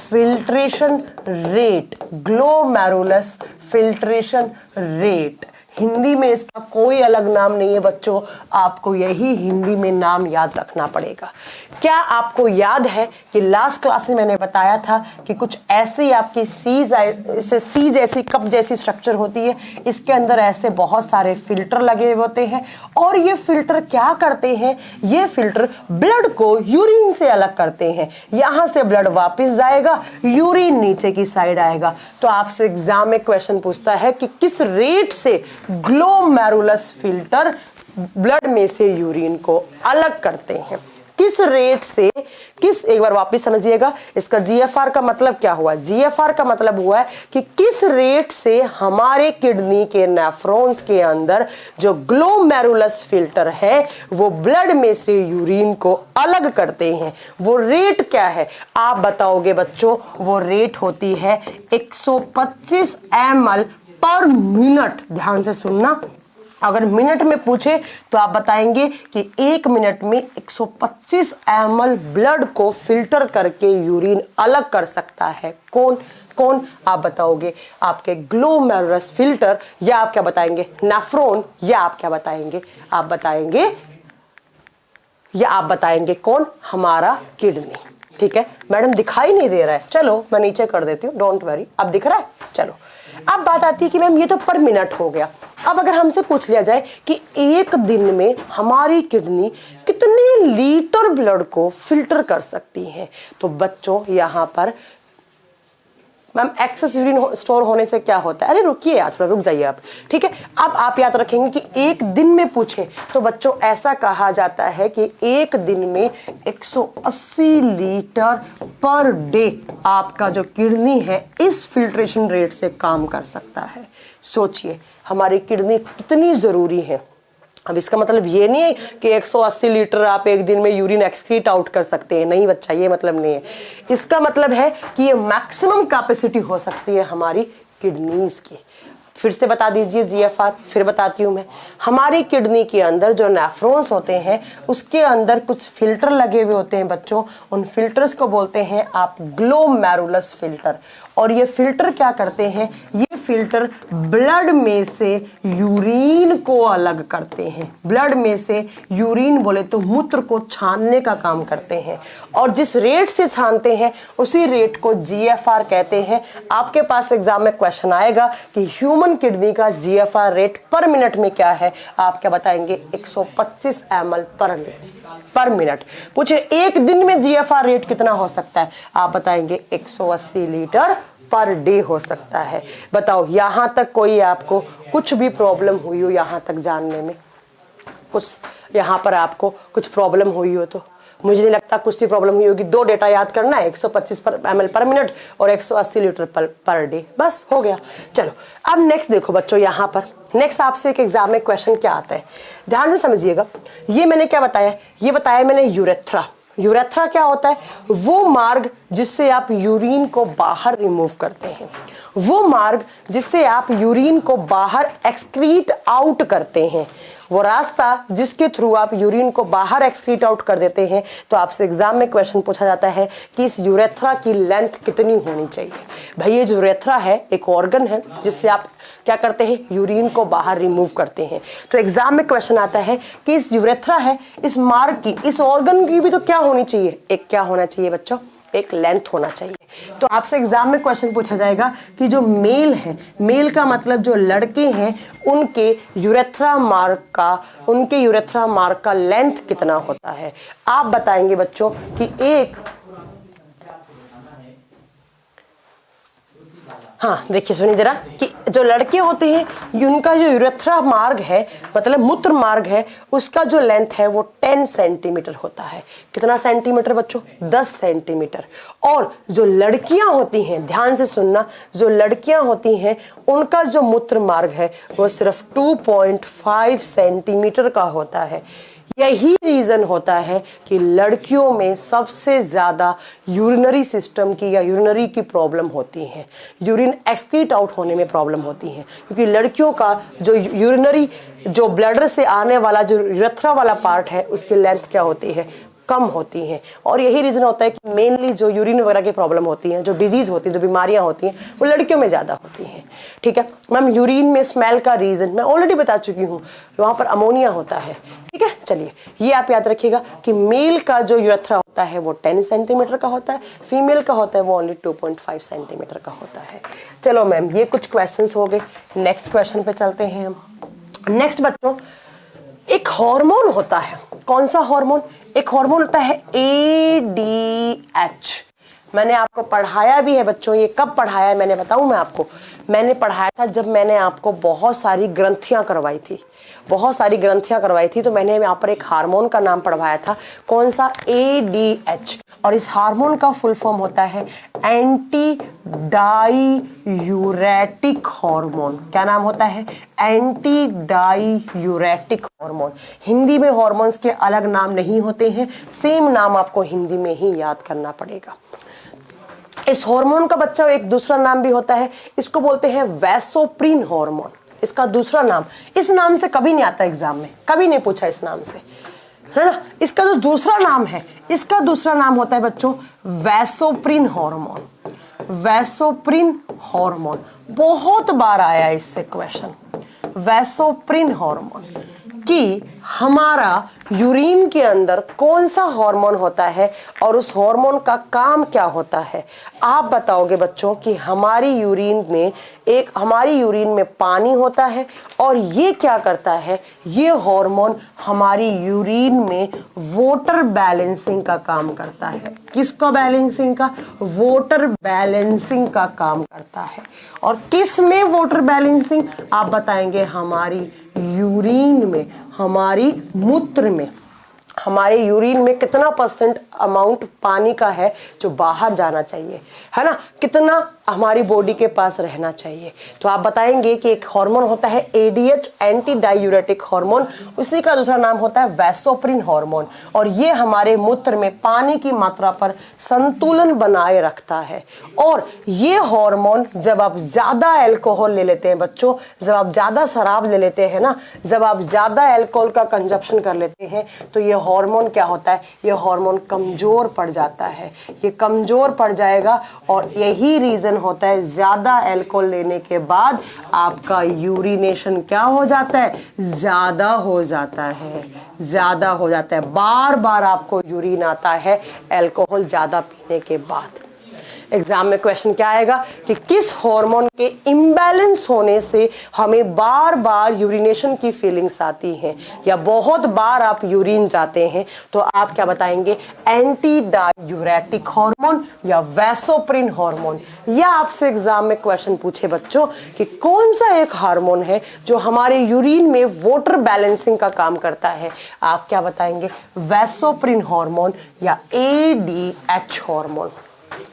filtration rate, glomerulus filtration rate. Hindi में इसका कोई अलग नाम नहीं है बच्चों, आपको यही हिंदी में नाम याद रखना पड़ेगा। क्या आपको याद है कि लास्ट क्लास में मैंने बताया था कि कुछ ऐसी आपकी सी जैसी कप जैसी स्ट्रक्चर होती है, इसके अंदर ऐसे बहुत सारे फिल्टर लगे होते हैं, और ये फिल्टर क्या करते हैं, ये फिल्टर ब्लड को यूरिन से अलग करते हैं। यहां से ब्लड वापस जाएगा, यूरिन नीचे की साइड आएगा। तो आपसे एग्जाम में क्वेश्चन पूछता है कि किस रेट से ग्लोमेरुलस फिल्टर ब्लड में से यूरिन को अलग करते हैं, किस रेट से, किस, एक बार वापस समझिएगा इसका GFR का मतलब क्या हुआ। GFR का मतलब हुआ है कि किस रेट से हमारे किडनी के नेफ्रॉन्स के अंदर जो ग्लोमेरुलस फिल्टर है वो ब्लड में से यूरिन को अलग करते हैं। वो रेट क्या है आप बताओगे बच्चों, वो रेट होती है 125 ml पर मिनट। ध्यान से सुनना, अगर मिनट में पूछे तो आप बताएंगे कि 1 मिनट में 125 ml ब्लड को फिल्टर करके यूरिन अलग कर सकता है। कौन कौन आप बताओगे, आपके ग्लोमेरुलस फिल्टर, या आप क्या बताएंगे नेफ्रॉन, या आप क्या बताएंगे, आप बताएंगे, या आप बताएंगे कौन, हमारा किडनी। ठीक है मैडम, दिखाई नहीं दे रहा है, चलो मैं नीचे कर देती हूँ, डोंट वरी। अब दिख रहा है, चलो। अब बात आती है कि मैम ये तो पर मिनट हो गया। अब अगर हमसे पूछ लिया जाए कि एक दिन में हमारी किडनी कितने लीटर ब्लड को फिल्टर कर सकती है, तो बच्चों यहां पर मैम एक्सेस यूरिन स्टोर होने से क्या होता है, अरे रुकिए यार, थोड़ा रुक जाइए आप। ठीक है, अब आप याद रखेंगे कि एक दिन में पूछे तो बच्चों ऐसा कहा जाता है कि एक दिन में 180 लीटर पर डे आपका जो किडनी है इस फिल्ट्रेशन रेट से काम कर सकता है। सोचिए हमारी किडनी कितनी जरूरी है। अब इसका मतलब ये नहीं है कि 180 लीटर आप एक दिन में यूरिन एक्सक्रीट आउट कर सकते हैं, नहीं बच्चा, ये मतलब नहीं है। इसका मतलब है कि ये मैक्सिमम कैपेसिटी हो सकती है हमारी किडनीज की। फिर से बता दीजिए GFR, फिर बताती हूं मैं। हमारी किडनी के अंदर जो नेफ्रॉन्स होते हैं उसके अंदर कुछ फिल्टर लगे हुए होते हैं बच्चों, उन फिल्टर्स को बोलते हैं आप ग्लोमेरुलस फिल्टर। और ये फिल्टर क्या करते हैं, ये फिल्टर ब्लड में से यूरिन को अलग करते हैं। ब्लड में से यूरिन बोले तो मूत्र को छानने का काम करते हैं, और जिस रेट से छानते हैं उसी रेट को GFR कहते हैं। आपके पास एग्जाम में क्वेश्चन आएगा कि ह्यूमन किडनी का GFR रेट पर मिनट में क्या है, आप क्या बताएंगे, 125 ml पर मिनट। पूछे एक दिन में GFR रेट कितना हो सकता है, आप बताएंगे 180 लीटर पर डे हो सकता है। बताओ यहां तक कोई आपको कुछ भी प्रॉब्लम हुई हो, यहां तक जानने में कुछ, यहां पर आपको कुछ प्रॉब्लम हुई हो तो मुझे नहीं लगता कुछ भी प्रॉब्लम हुई होगी। 2 डेटा याद करना है, 125 ml पर मिनट और 180 लीटर पर डे, बस हो गया। चलो अब नेक्स्ट देखो बच्चों, यहां पर नेक्स्ट आपसे एक एग्जाम में क्वेश्चन क्या आता है, ध्यान से समझिएगा। ये मैंने क्या बताया, ये बताया मैंने यूरेथ्रा। यूरेथ्रा क्या होता है, वो मार्ग जिससे आप यूरिन को बाहर रिमूव करते हैं, वो मार्ग जिससे आप यूरिन को बाहर एक्सक्रीट आउट करते हैं, वो रास्ता जिसके थ्रू आप यूरिन को बाहर एक्सक्रीट आउट कर देते हैं। तो आपसे एग्जाम में क्वेश्चन पूछा जाता है कि इस यूरेथ्रा की लेंथ कितनी होनी चाहिए। भाई ये जो यूरेथ्रा है एक ऑर्गन है जिससे आप क्या करते हैं, यूरिन को बाहर रिमूव करते हैं। तो एग्जाम में क्वेश्चन आता है कि इस यूरेथ्रा है, इस मार्ग की, इस ऑर्गन की भी तो क्या होनी चाहिए, एक क्या होना चाहिए बच्चों, एक लेंथ होना चाहिए। तो आपसे एग्जाम में क्वेश्चन पूछा जाएगा कि जो मेल है, मेल का मतलब जो लड़के हैं, उनके यूरेथ्रा मार्ग का लेंथ कितना होता है। आप बताएंगे बच्चों कि एक, हाँ देखिए सुनिए जरा, कि जो लड़के होते हैं उनका जो यूरेथ्रा मार्ग है, मतलब मूत्र मार्ग है, उसका जो लेंथ है वो 10 सेंटीमीटर होता है। कितना सेंटीमीटर बच्चों? 10 सेंटीमीटर। और जो लड़कियां होती हैं, ध्यान से सुनना, जो लड़कियां होती हैं उनका जो मूत्र मार्ग है वो सिर्फ 2.5 सेंटीमीटर का होता है। यही रीजन होता है कि लड़कियों में सबसे ज्यादा यूरिनरी सिस्टम की या यूरिनरी की प्रॉब्लम होती है, यूरिन एक्सक्रीट आउट होने में प्रॉब्लम होती है, क्योंकि लड़कियों का जो यूरिनरी, जो ब्लडर से आने वाला जो यूरेथ्रा वाला पार्ट है, उसकी लेंथ क्या होती है? कम होती हैं। और यही रीजन होता है कि मेनली जो यूरिन वगैरह की प्रॉब्लम होती है, जो डिजीज होती है, जो बीमारियां होती हैं, वो लड़कियों में ज्यादा होती हैं। ठीक है मैम, यूरिन में स्मेल का रीजन मैं ऑलरेडी बता चुकी हूँ, वहां पर अमोनिया होता है। ठीक है, चलिए ये आप याद रखिएगा कि मेल का जो यूरेथ्रा होता है वो 10 सेंटीमीटर का होता है, फीमेल का होता है वो ओनली 2.5 सेंटीमीटर का होता है। चलो मैम, ये कुछ क्वेश्चन हो गए। नेक्स्ट क्वेश्चन पे चलते हैं हम। नेक्स्ट बच्चों, एक हार्मोन होता है, कौन सा हार्मोन? एक हार्मोन होता है ADH। मैंने आपको पढ़ाया भी है बच्चों, ये कब पढ़ाया है मैंने बताऊं मैं आपको? मैंने पढ़ाया था जब मैंने आपको बहुत सारी ग्रंथियां करवाई थी, तो मैंने यहाँ पर एक हार्मोन का नाम पढ़वाया था, कौन सा? ADH। और इस हार्मोन का फुल फॉर्म होता है एंटी डाईयूरेटिक हार्मोन। क्या नाम होता है? Anti diuretic hormone. हिंदी में हार्मोन्स के अलग नाम नहीं होते हैं, सेम नाम आपको हिंदी में ही याद करना पड़ेगा। इस हार्मोन का बच्चा एक दूसरा नाम भी होता है, इसको बोलते हैं वैसोप्रिन हार्मोन। इसका दूसरा नाम, इस नाम से कभी नहीं आता एग्जाम में, कभी नहीं पूछा इस नाम से, है ना। इसका जो दूसरा नाम है, इसका दूसरा नाम होता है बच्चों वैसोप्रिन हार्मोन। वैसोप्रिन हार्मोन बहुत बार आया इससे क्वेश्चन, वैसोप्रिन हार्मोन, कि हमारा यूरिन के अंदर कौन सा हार्मोन होता है और उस हार्मोन का काम क्या होता है। आप बताओगे बच्चों कि हमारी यूरिन में पानी होता है और ये क्या करता है? ये हार्मोन हमारी यूरिन में वाटर बैलेंसिंग का काम करता है। किसका बैलेंसिंग का? वाटर बैलेंसिंग का काम करता है। और किस में वाटर बैलेंसिंग? आप बताएंगे हमारी यूरिन में, हमारी मूत्र में। हमारे यूरिन में कितना % अमाउंट पानी का है जो बाहर जाना चाहिए, है ना, कितना हमारी बॉडी के पास रहना चाहिए। तो आप बताएंगे कि एक हार्मोन होता है ADH, एंटी डाईयूरेटिक हार्मोन, उसी का दूसरा नाम होता है वैसोप्रिन हार्मोन, और ये हमारे मूत्र में पानी की मात्रा पर संतुलन बनाए रखता है। और ये हार्मोन जब आप ज्यादा अल्कोहल ले लेते हैं बच्चों, जब आप ज्यादा शराब ले लेते हैं ना, जब आप ज्यादा अल्कोहल का कंजप्शन कर लेते हैं, तो ये हार्मोन क्या होता है? ये हार्मोन कमजोर पड़ जाता है, ये कमजोर पड़ जाएगा। और यही रीजन होता है ज्यादा अल्कोहल लेने के बाद आपका यूरिनेशन क्या हो जाता है? ज्यादा हो जाता है, ज्यादा हो जाता है, बार बार आपको यूरिन आता है अल्कोहल ज्यादा पीने के बाद। एग्जाम में क्वेश्चन क्या आएगा कि किस हार्मोन के इम्बैलेंस होने से हमें बार बार यूरिनेशन की फीलिंग्स आती हैं या बहुत बार आप यूरिन जाते हैं। तो आप क्या बताएंगे? एंटी डाईयूरेटिक हार्मोन या वैसोप्रिन हार्मोन। या आपसे एग्जाम में क्वेश्चन पूछे बच्चों कि कौन सा एक हार्मोन है जो हमारे यूरिन में वाटर बैलेंसिंग का काम करता है, आप क्या बताएंगे? वैसोप्रिन हार्मोन या ADH हार्मोन।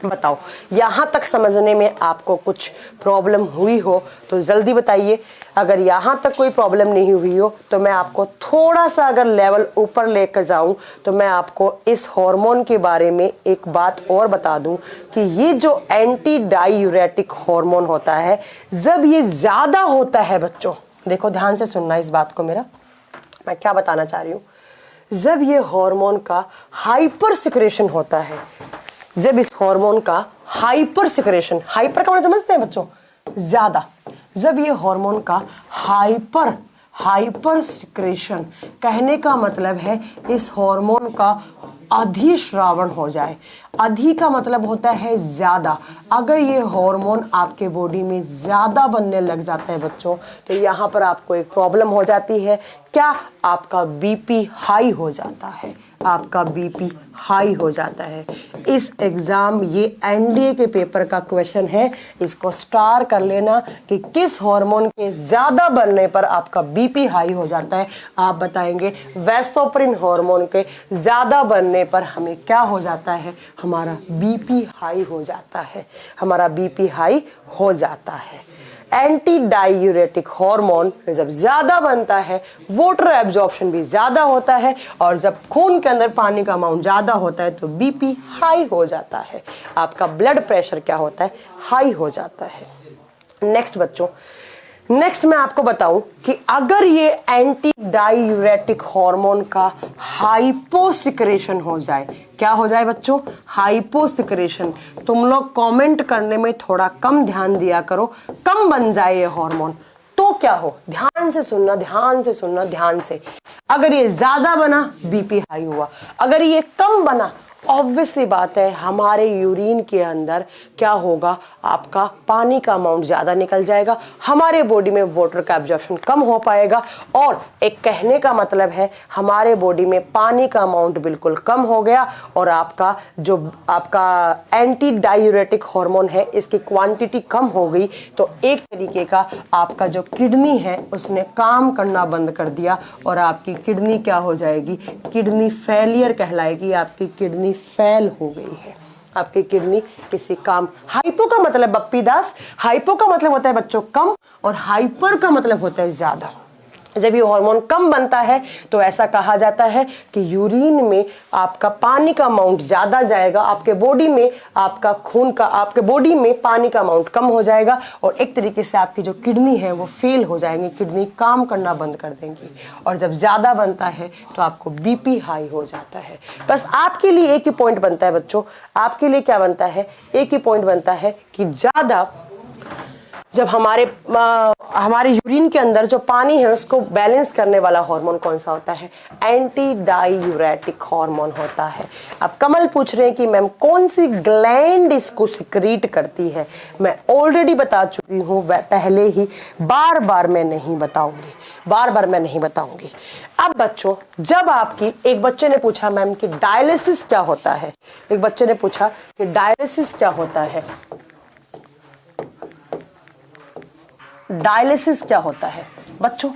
बताओ, यहां तक समझने में आपको कुछ प्रॉब्लम हुई हो तो जल्दी बताइए। अगर यहां तक कोई प्रॉब्लम नहीं हुई हो तो मैं आपको थोड़ा सा अगर लेवल ऊपर लेकर जाऊं तो मैं आपको इस हार्मोन के बारे में एक बात और बता दूं कि ये जो एंटी डाईयूरेटिक हार्मोन होता है, जब ये ज्यादा होता है बच्चों, देखो ध्यान से सुनना इस बात को, मेरा मैं क्या बताना चाह रही हूं। जब ये हार्मोन का हाइपर सिक्रेशन होता है, जब इस हार्मोन का हाइपर सिक्रेशन, हाइपर का मतलब समझते हैं बच्चों? ज्यादा। जब ये हार्मोन का हाइपर सिक्रेशन, कहने का मतलब है इस हार्मोन का अधिश्रावण हो जाए। अधि का मतलब होता है ज्यादा। अगर ये हार्मोन आपके बॉडी में ज्यादा बनने लग जाता है बच्चों, तो यहाँ पर आपको एक प्रॉब्लम हो जाती है। क्या? आपका बीपी हाई हो जाता है। आपका बीपी हाई हो जाता है। इस एग्जाम ये एनडीए के पेपर का क्वेश्चन है, इसको स्टार कर लेना कि किस हार्मोन के ज्यादा बनने पर आपका बीपी हाई हो जाता है। आप बताएंगे वैसोप्रिन हार्मोन के ज्यादा बनने पर हमें क्या हो जाता है? हमारा बीपी हाई हो जाता है। हमारा बीपी हाई हो जाता है। एंटी डायूरेटिक हार्मोन जब ज्यादा बनता है, वाटर एब्जॉर्प्शन भी ज्यादा होता है, और जब खून के अंदर पानी का अमाउंट ज्यादा होता है तो बीपी हाई हो जाता है। आपका ब्लड प्रेशर क्या होता है? हाई हो जाता है। नेक्स्ट बच्चों, नेक्स्ट मैं आपको बताऊं कि अगर ये एंटी डायूरेटिक हार्मोन का हाइपोसिक्रेशन हो जाए, क्या हो जाए बच्चों? हाइपोसिक्रेशन। तुम लोग कमेंट करने में थोड़ा कम ध्यान दिया करो। कम बन जाए ये हार्मोन तो क्या हो? ध्यान से सुनना, ध्यान से सुनना, ध्यान से। अगर ये ज्यादा बना, बीपी हाई हुआ। अगर ये कम बना, ऑब्वियस सी बात है हमारे यूरिन के अंदर क्या होगा? आपका पानी का अमाउंट ज्यादा निकल जाएगा, हमारे बॉडी में वाटर का एब्जॉर्प्शन कम हो पाएगा, और एक कहने का मतलब है हमारे बॉडी में पानी का अमाउंट बिल्कुल कम हो गया, और आपका जो आपका एंटी डायूरेटिक हार्मोन है इसकी क्वांटिटी कम हो गई। तो एक तरीके का आपका जो किडनी है उसने काम करना बंद कर दिया, और आपकी किडनी क्या हो जाएगी? किडनी फेलियर कहलाएगी। आपकी किडनी फेल हो गई है। आपकी किडनी किसी काम। हाइपो का मतलब बप्पी दास, हाइपो का मतलब होता है बच्चों कम, और हाइपर का मतलब होता है ज्यादा। जब ये हार्मोन कम बनता है तो ऐसा कहा जाता है कि यूरिन में आपका पानी का अमाउंट ज्यादा जाएगा, आपके बॉडी में आपका खून का, आपके बॉडी में पानी का अमाउंट कम हो जाएगा, और एक तरीके से आपकी जो किडनी है वो फेल हो जाएंगी, किडनी काम करना बंद कर देंगी। और जब ज्यादा बनता है तो आपको बीपी हाई हो जाता है। बस आपके लिए एक ही पॉइंट बनता है बच्चों, आपके लिए क्या बनता है? एक ही पॉइंट बनता है कि ज्यादा जब हमारे यूरिन के अंदर जो पानी है उसको बैलेंस करने वाला हार्मोन कौन सा होता है? एंटी डायूरेटिक हार्मोन होता है। अब कमल पूछ रहे हैं कि मैम कौन सी ग्लैंड इसको सिक्रीट करती है? मैं ऑलरेडी बता चुकी हूँ पहले ही, बार बार मैं नहीं बताऊंगी, बार बार मैं नहीं बताऊंगी। अब बच्चों, जब आपकी एक बच्चे ने पूछा मैम कि डायलिसिस क्या होता है, एक बच्चे ने पूछा कि डायलिसिस क्या होता है, डायलिसिस क्या होता है? बच्चों,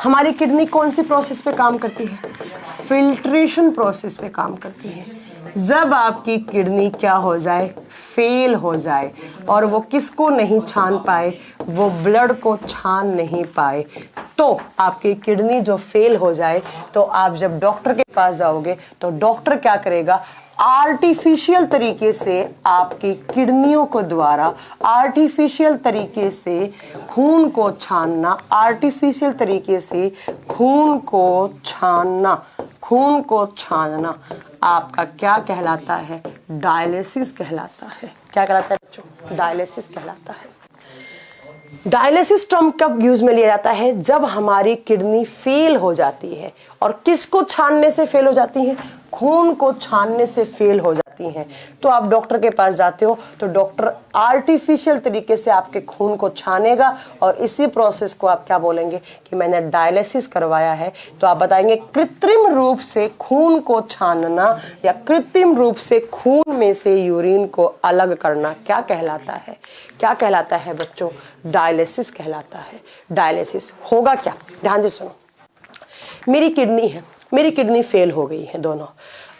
हमारी किडनी कौन सी प्रोसेस पे काम करती है? फिल्ट्रेशन प्रोसेस पे काम करती है। जब आपकी किडनी क्या हो जाए? फेल हो जाए, और वो किसको नहीं छान पाए? वो ब्लड को छान नहीं पाए, तो आपकी किडनी जो फेल हो जाए, तो आप जब डॉक्टर के पास जाओगे तो डॉक्टर क्या करेगा? आर्टिफिशियल तरीके से आपकी किडनियों को द्वारा आर्टिफिशियल तरीके से खून को छानना, आर्टिफिशियल तरीके से खून को छानना, खून को छानना आपका क्या कहलाता है? डायलिसिस कहलाता है। क्या कहलाता है बच्चों? डायलिसिस कहलाता है। डायलिसिस टर्म कब यूज में लिया जाता है? जब हमारी किडनी फेल हो जाती है। और किसको छानने से फेल हो जाती है? खून को छानने से फेल हो जाती हैं। तो आप डॉक्टर के पास जाते हो तो डॉक्टर आर्टिफिशियल तरीके से आपके खून को छानेगा, और इसी प्रोसेस को आप क्या बोलेंगे कि मैंने डायलिसिस करवाया है। तो आप बताएंगे कृत्रिम रूप से खून को छानना या कृत्रिम रूप से खून में से यूरिन को अलग करना क्या कहलाता है? क्या कहलाता है बच्चों? डायलिसिस कहलाता है। डायलिसिस होगा क्या? ध्यान से सुनो। मेरी किडनी है, मेरी किडनी फेल हो गई है दोनों।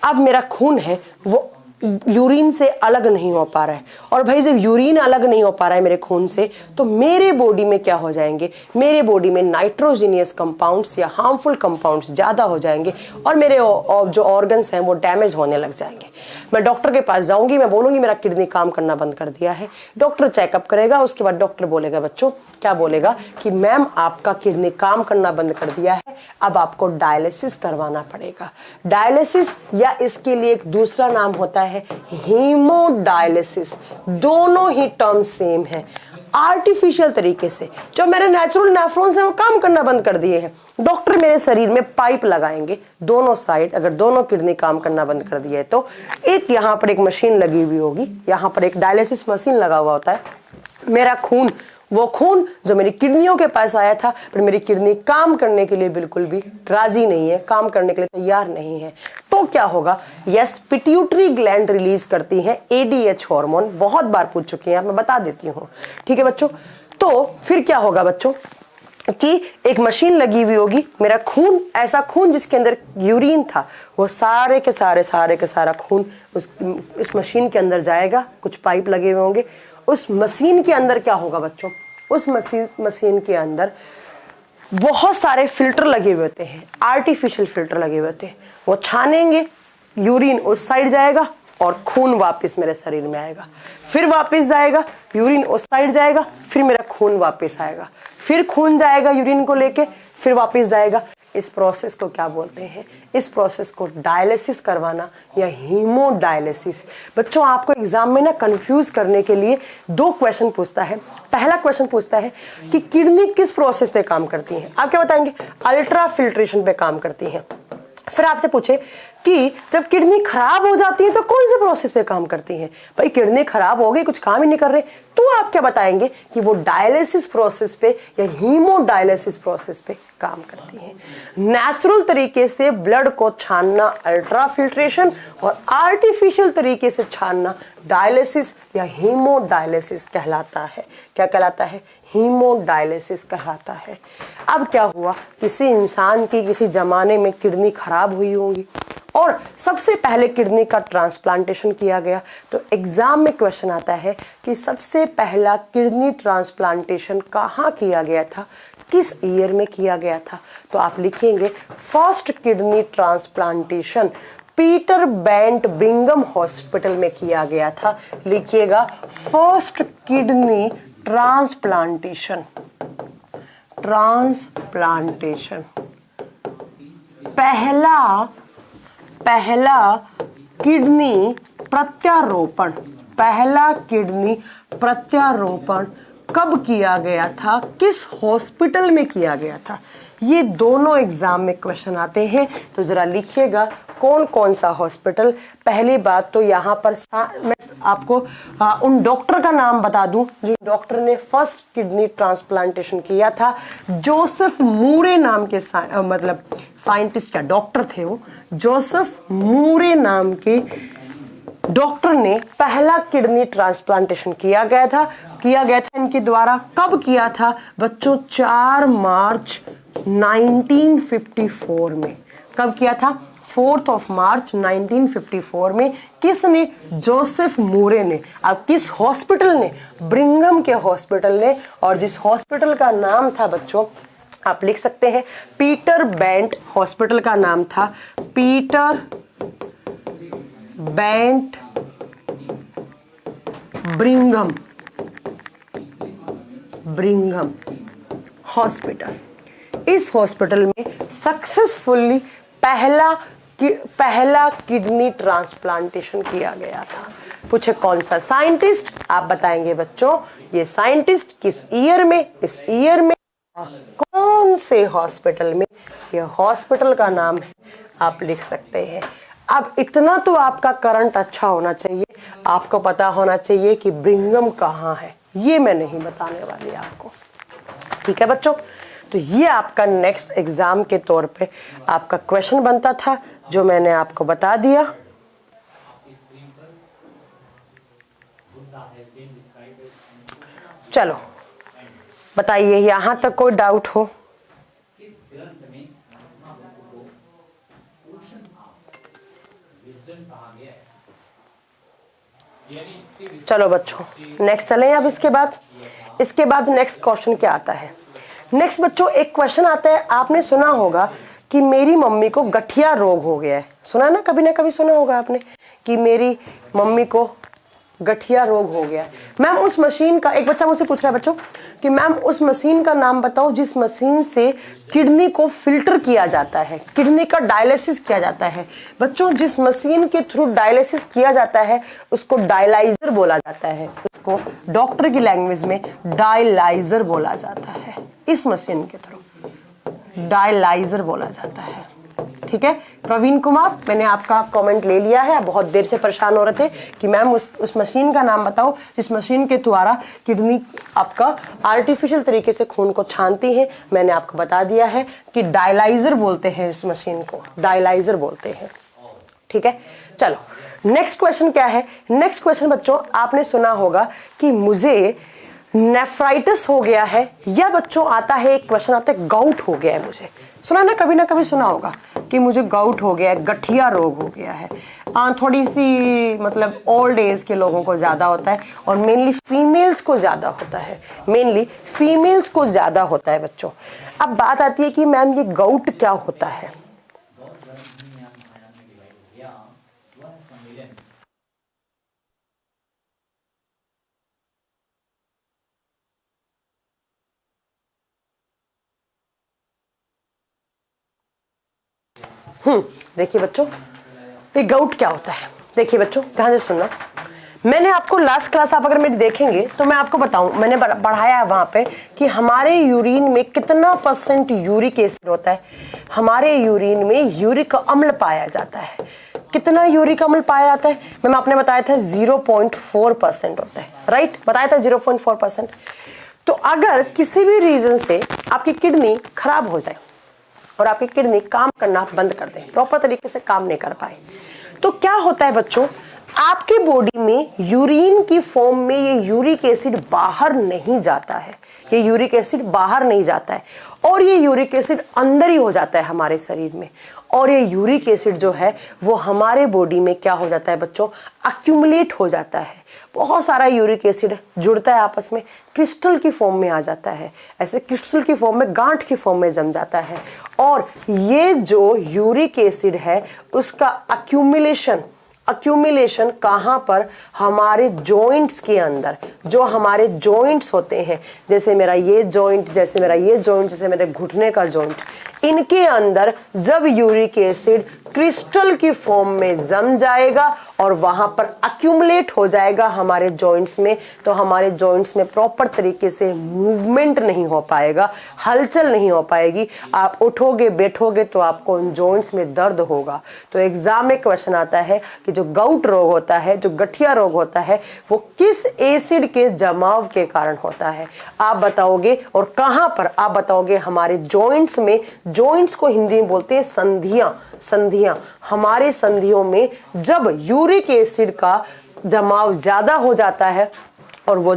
अब मेरा खून है वो यूरिन से अलग नहीं हो पा रहा है, और भाई जब यूरिन अलग नहीं हो पा रहा है मेरे खून से, तो मेरे बॉडी में क्या हो जाएंगे? मेरे बॉडी में नाइट्रोजीनियस कंपाउंड्स या हार्मफुल कंपाउंड्स ज़्यादा हो जाएंगे, और मेरे जो ऑर्गन्स हैं वो डैमेज होने लग जाएंगे। मैं डॉक्टर के पास जाऊंगी, मैं बोलूंगी मेरा किडनी काम करना बंद कर दिया है। डॉक्टर चेकअप करेगा, उसके बाद डॉक्टर बोलेगा बच्चों, क्या बोलेगा कि मैम आपका किडनी काम करना बंद कर दिया है, अब आपको डायलिसिस करवाना पड़ेगा। डायलिसिस या इसके लिए एक दूसरा नाम होता है हीमोडायलिसिस। दोनों ही टर्म सेम है। आर्टिफिशियल तरीके से। जो मेरे नेचुरल नेफ्रॉन्स हैं वो काम करना बंद कर दिए हैं। डॉक्टर मेरे शरीर में पाइप लगाएंगे दोनों साइड, अगर दोनों किडनी काम करना बंद कर दिए तो एक यहाँ पर एक मशीन लगी हुई होगी, यहाँ पर एक डायलिसिस मशीन लगा हुआ होता है। मेरा खून, वो खून जो मेरी किडनियों के पास आया था, पर मेरी किडनी काम करने के लिए बिल्कुल भी राजी नहीं है, काम करने के लिए तैयार नहीं है, तो क्या होगा? यस, पिट्यूटरी ग्लैंड रिलीज करती है ADH हार्मोन। बहुत बार पूछ चुकी हैं आप, मैं बता देती हूँ, ठीक है बच्चों। तो फिर क्या होगा बच्चों कि एक मशीन लगी हुई होगी, मेरा खून, ऐसा खून जिसके अंदर यूरिन था, वो सारे के सारा खून उस मशीन के अंदर जाएगा। कुछ पाइप लगे हुए होंगे उस मशीन के अंदर। क्या होगा बच्चों? उस मशीन के अंदर बहुत सारे फिल्टर लगे हुए होते हैं, आर्टिफिशियल फिल्टर लगे हुए होते हैं। वो छानेंगे, यूरिन उस साइड जाएगा और खून वापस मेरे शरीर में आएगा, फिर वापस जाएगा, यूरिन उस साइड जाएगा, फिर मेरा खून वापस आएगा, फिर खून जाएगा यूरिन को लेके, फिर वापस जाएगा। इस प्रोसेस को क्या बोलते हैं? इस प्रोसेस को डायलिसिस करवाना या हीमोडायलिसिस। बच्चों आपको एग्जाम में ना कंफ्यूज करने के लिए 2 क्वेश्चन पूछता है। पहला क्वेश्चन पूछता है कि किडनी किस प्रोसेस पे काम करती है, आप क्या बताएंगे? अल्ट्रा फिल्ट्रेशन पे काम करती है। फिर आपसे पूछे कि जब किडनी खराब हो जाती है तो कौन से प्रोसेस पे काम करती हैं? भाई किडनी खराब हो गई, कुछ काम ही नहीं कर रहे, तो आप क्या बताएंगे कि वो डायलिसिस प्रोसेस पे या हीमोडायलिसिस प्रोसेस पे काम करती हैं। नेचुरल तरीके से ब्लड को छानना अल्ट्रा फिल्ट्रेशन और आर्टिफिशियल तरीके से छानना डायलिसिस या हीमोडायलिसिस कहलाता है। क्या कहलाता है? हीमोडायलिसिस कहलाता है। अब क्या हुआ, किसी इंसान की किसी जमाने में किडनी खराब हुई होंगी और सबसे पहले किडनी का ट्रांसप्लांटेशन किया गया। तो एग्जाम में क्वेश्चन आता है कि सबसे पहला किडनी ट्रांसप्लांटेशन कहाँ किया गया था, किस ईयर में किया गया था? तो आप लिखेंगे first kidney transplantation Peter Bent Brigham hospital में किया गया था। लिखिएगा फर्स्ट किडनी ट्रांसप्लांटेशन पहला किडनी प्रत्यारोपण कब किया गया था, किस हॉस्पिटल में किया गया था? ये दोनों एग्जाम में क्वेश्चन आते हैं, तो जरा लिखिएगा कौन कौन सा हॉस्पिटल। पहली बात तो यहाँ पर मैं आपको उन डॉक्टर का नाम बता दूं जिन डॉक्टर ने फर्स्ट किडनी ट्रांसप्लांटेशन किया था। जोसेफ मूरे नाम के मतलब साइंटिस्ट या डॉक्टर थे वो। जोसेफ मूरे नाम के डॉक्टर ने पहला किडनी ट्रांसप्लांटेशन किया गया था इनके द्वारा। कब किया था बच्चों? 4 मार्च 1954 में। कब किया था? 4 मार्च 1954 में। किसने? जोसेफ मूरे ने। अब किस हॉस्पिटल ने? ब्रिंघम के हॉस्पिटल ने। और जिस हॉस्पिटल का नाम था बच्चों, आप लिख सकते हैं पीटर बेंट हॉस्पिटल का नाम था पीटर बेंट ब्रिंघम हॉस्पिटल। इस हॉस्पिटल में सक्सेसफुली पहला किडनी ट्रांसप्लांटेशन किया गया था। पूछे कौन सा साइंटिस्ट? आप बताएंगे बच्चों ये साइंटिस्ट किस ईयर में, इस ईयर में, कौन से हॉस्पिटल में? ये हॉस्पिटल का नाम है, आप लिख सकते हैं। अब इतना तो आपका करंट अच्छा होना चाहिए, आपको पता होना चाहिए कि ब्रिंघम कहाँ है। ये मैं नहीं बताने वाली आपको, ठीक है बच्चों। तो ये आपका नेक्स्ट एग्जाम के तौर पे आपका क्वेश्चन बनता था, जो मैंने आपको बता दिया। चलो बताइए यहां तक कोई डाउट हो? चलो बच्चों नेक्स्ट चलें। अब इसके बाद नेक्स्ट क्वेश्चन क्या आता है? नेक्स्ट बच्चों एक क्वेश्चन आता है, आपने सुना होगा कि मेरी मम्मी को गठिया रोग हो गया है। सुना ना कभी सुना होगा आपने कि मेरी मम्मी को गठिया रोग हो गया। मैम उस मशीन का, एक बच्चा मुझसे पूछ रहा है बच्चों कि मैम उस मशीन का नाम बताओ जिस मशीन से किडनी को फिल्टर किया जाता है, किडनी का डायलिसिस किया जाता है। बच्चों जिस मशीन के थ्रू डायलिसिस किया जाता है उसको डायलाइजर बोला जाता है, उसको डॉक्टर की लैंग्वेज में डायलाइजर बोला जाता है। इस मशीन के थ्रू डायलाइजर बोला जाता है। ठीक है प्रवीण कुमार, मैंने आपका कमेंट ले लिया है। आप बहुत देर से परेशान हो रहे थे कि मैम उस मशीन का नाम बताओ जिस मशीन के द्वारा किडनी आपका आर्टिफिशियल तरीके से खून को छानती है। मैंने आपको बता दिया है कि डायलाइजर बोलते हैं इस मशीन को, डायलाइजर बोलते हैं। ठीक है चलो नेक्स्ट क्वेश्चन क्या है। नेक्स्ट क्वेश्चन बच्चों आपने सुना होगा कि मुझे नेफ्राइटिस हो गया है, या बच्चों आता है एक क्वेश्चन आता है गाउट हो गया है। मुझे सुना ना कभी सुना होगा कि मुझे गाउट हो गया है, गठिया रोग हो गया है। थोड़ी सी मतलब ओल्ड एज के लोगों को ज्यादा होता है और मेनली फीमेल्स को ज्यादा होता है, मेनली फीमेल्स को ज्यादा होता है बच्चों। अब बात आती है कि मैम ये गाउट क्या होता है। देखिए बच्चों ये गाउट क्या होता है। देखिए बच्चों ध्यान से सुनना, मैंने आपको लास्ट क्लास आप अगर मेरी देखेंगे तो मैं आपको बताऊं, मैंने बढ़ाया है वहां पे कि हमारे यूरिन में कितना % यूरिक एसिड होता है। हमारे यूरिन में यूरिक अम्ल पाया जाता है। कितना यूरिक अम्ल पाया जाता है मैम आपने बताया था 0.4% होता है, राइट, बताया था 0.4%। तो अगर किसी भी रीजन से आपकी किडनी खराब हो जाए और आपकी किडनी काम करना बंद कर दे, प्रॉपर तरीके से काम नहीं कर पाए, तो क्या होता है बच्चों, आपके बॉडी में यूरिन की फॉर्म में ये यूरिक एसिड बाहर नहीं जाता है। ये यूरिक एसिड बाहर नहीं जाता है और ये यूरिक एसिड अंदर ही हो जाता है हमारे शरीर में। और ये यूरिक एसिड जो है वो हमारे बॉडी में क्या हो जाता है बच्चों, अक्यूमुलेट हो जाता है। बहुत सारा यूरिक एसिड जुड़ता है आपस में, क्रिस्टल की फॉर्म में आ जाता है, ऐसे क्रिस्टल की फॉर्म में, गांठ की फॉर्म में जम जाता है। और ये जो यूरिक एसिड है उसका अक्यूमुलेशन कहाँ पर, हमारे जॉइंट्स के अंदर। जो हमारे जॉइंट्स होते हैं, जैसे मेरा ये जॉइंट, जैसे मेरा ये जॉइंट, जैसे मेरे घुटने का जॉइंट, इनके अंदर जब यूरिक एसिड क्रिस्टल की फॉर्म में जम जाएगा और वहां पर अक्यूमुलेट हो जाएगा हमारे जॉइंट्स में, तो हमारे जॉइंट्स में प्रॉपर तरीके से मूवमेंट नहीं हो पाएगा, हलचल नहीं हो पाएगी। आप उठोगे बैठोगे तो आपको उन जॉइंट्स में दर्द होगा। तो एग्जाम में क्वेश्चन आता है कि जो गाउट रोग होता है, जो गठिया रोग होता है, वो किस एसिड के जमाव के कारण होता है आप बताओगे। और कहां पर आप बताओगे, हमारे जॉइंट्स में। जॉइंट्स को हिंदी में बोलते हैं संधियां। संधियां, हमारे संधियों में जब यूरिक एसिड का जमाव ज्यादा हो जाता है और वो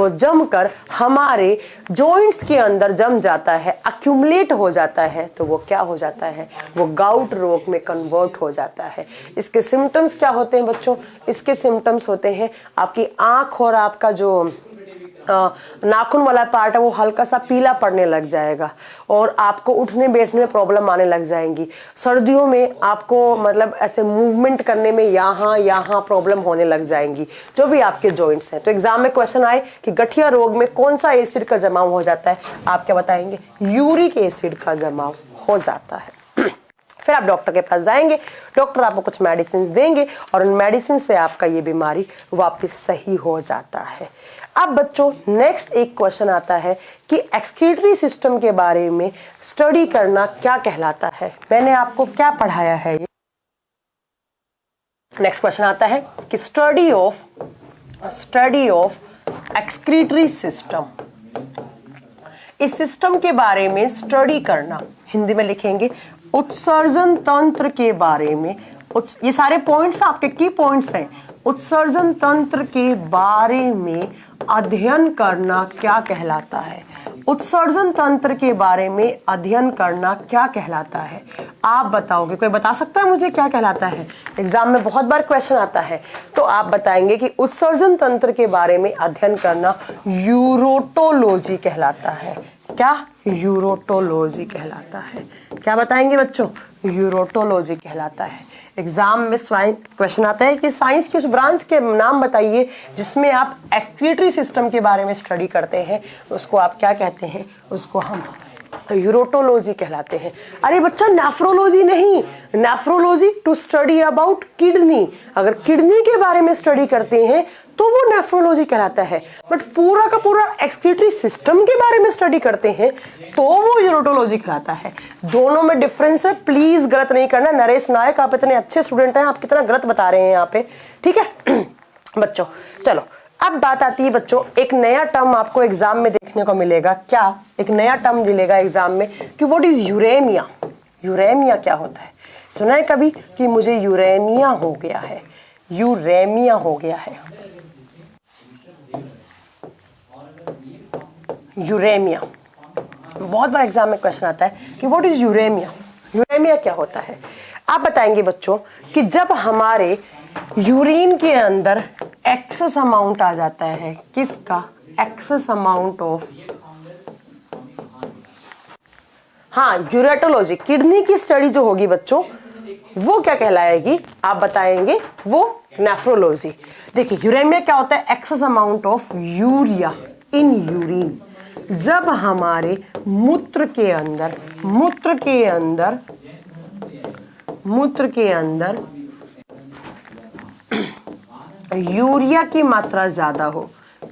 जमकर हमारे जॉइंट्स के अंदर जम जाता है, अक्यूमुलेट हो जाता है, तो वो क्या हो जाता है, वो गाउट रोग में कन्वर्ट हो जाता है। इसके सिम्टम्स क्या होते हैं बच्चों, इसके सिम्टम्स होते हैं आपकी आंख और आपका जो नाखून वाला पार्ट है वो हल्का सा पीला पड़ने लग जाएगा और आपको उठने बैठने में प्रॉब्लम आने लग जाएंगी। सर्दियों में आपको मतलब ऐसे मूवमेंट करने में यहाँ प्रॉब्लम होने लग जाएंगी, जो भी आपके जॉइंट्स हैं। तो एग्जाम में क्वेश्चन आए कि गठिया रोग में कौन सा एसिड का जमाव हो जाता है, आप क्या बताएंगे, यूरिक एसिड का जमाव हो जाता है। फिर आप डॉक्टर के पास जाएंगे, डॉक्टर आपको कुछ मेडिसिन देंगे और उन मेडिसिन से आपका ये बीमारी वापस सही हो जाता है। अब बच्चों नेक्स्ट एक क्वेश्चन आता है कि एक्सक्रीटरी सिस्टम के बारे में स्टडी करना क्या कहलाता है। मैंने आपको क्या पढ़ाया है ये। नेक्स्ट क्वेश्चन आता है कि स्टडी ऑफ एक्सक्रीटरी सिस्टम, इस सिस्टम के बारे में स्टडी करना, हिंदी में लिखेंगे उत्सर्जन तंत्र के बारे में। ये सारे पॉइंट्स आपके की पॉइंट्स हैं। उत्सर्जन तंत्र के बारे में अध्ययन करना क्या कहलाता है, उत्सर्जन तंत्र के बारे में अध्ययन करना क्या कहलाता है, आप बताओगे। कोई बता सकता है मुझे क्या कहलाता है, एग्जाम में बहुत बार क्वेश्चन आता है। तो आप बताएंगे कि उत्सर्जन तंत्र के बारे में अध्ययन करना यूरोटोलॉजी कहलाता है। क्या, यूरोटोलॉजी कहलाता है। क्या बताएंगे बच्चों, यूरोटोलॉजी कहलाता है। एग्जाम में क्वेश्चन आता है कि साइंस की उस ब्रांच के नाम बताइए जिसमें आप एक्सक्रीटरी सिस्टम के बारे में स्टडी करते हैं, उसको आप क्या कहते हैं? उसको हम यूरोटोलॉजी कहलाते हैं। अरे बच्चा, नेफ्रोलॉजी नहीं, nephrology to study about kidney. अगर किडनी के बारे में स्टडी करते हैं तो वो नेफ्रोलॉजी कहलाता है, बट पूरा का पूरा एक्सक्रीटरी सिस्टम के बारे में स्टडी करते हैं तो वो यूरोटोलॉजी कहलाता है। दोनों में डिफरेंस है, प्लीज गलत नहीं करना। नरेश नायक, आप इतने अच्छे स्टूडेंट हैं, आप कितना गलत बता रहे हैं यहाँ पे, ठीक है बच्चों। चलो अब बात आती है बच्चों, एक नया टर्म आपको एग्जाम में देखने को मिलेगा। क्या? एक नया टर्म मिलेगा एग्जाम में कि व्हाट इज यूरेमिया। यूरेमिया क्या होता है? सुना है कभी कि मुझे यूरेमिया हो गया है? यूरेमिया हो गया है, यूरेमिया। बहुत बार एग्जाम में क्वेश्चन आता है कि व्हाट इज यूरेमिया। यूरेमिया क्या होता है? आप बताएंगे बच्चों कि जब हमारे यूरिन के अंदर एक्सेस अमाउंट आ जाता है, किसका? एक्सेस अमाउंट ऑफ, हाँ, यूरेटोलॉजी, किडनी की स्टडी जो होगी बच्चों वो क्या कहलाएगी? आप बताएंगे वो नेफ्रोलॉजी। देखिए यूरेमिया क्या होता है? Excess amount of urea in urine. जब हमारे मूत्र के अंदर यूरिया की मात्रा ज्यादा हो,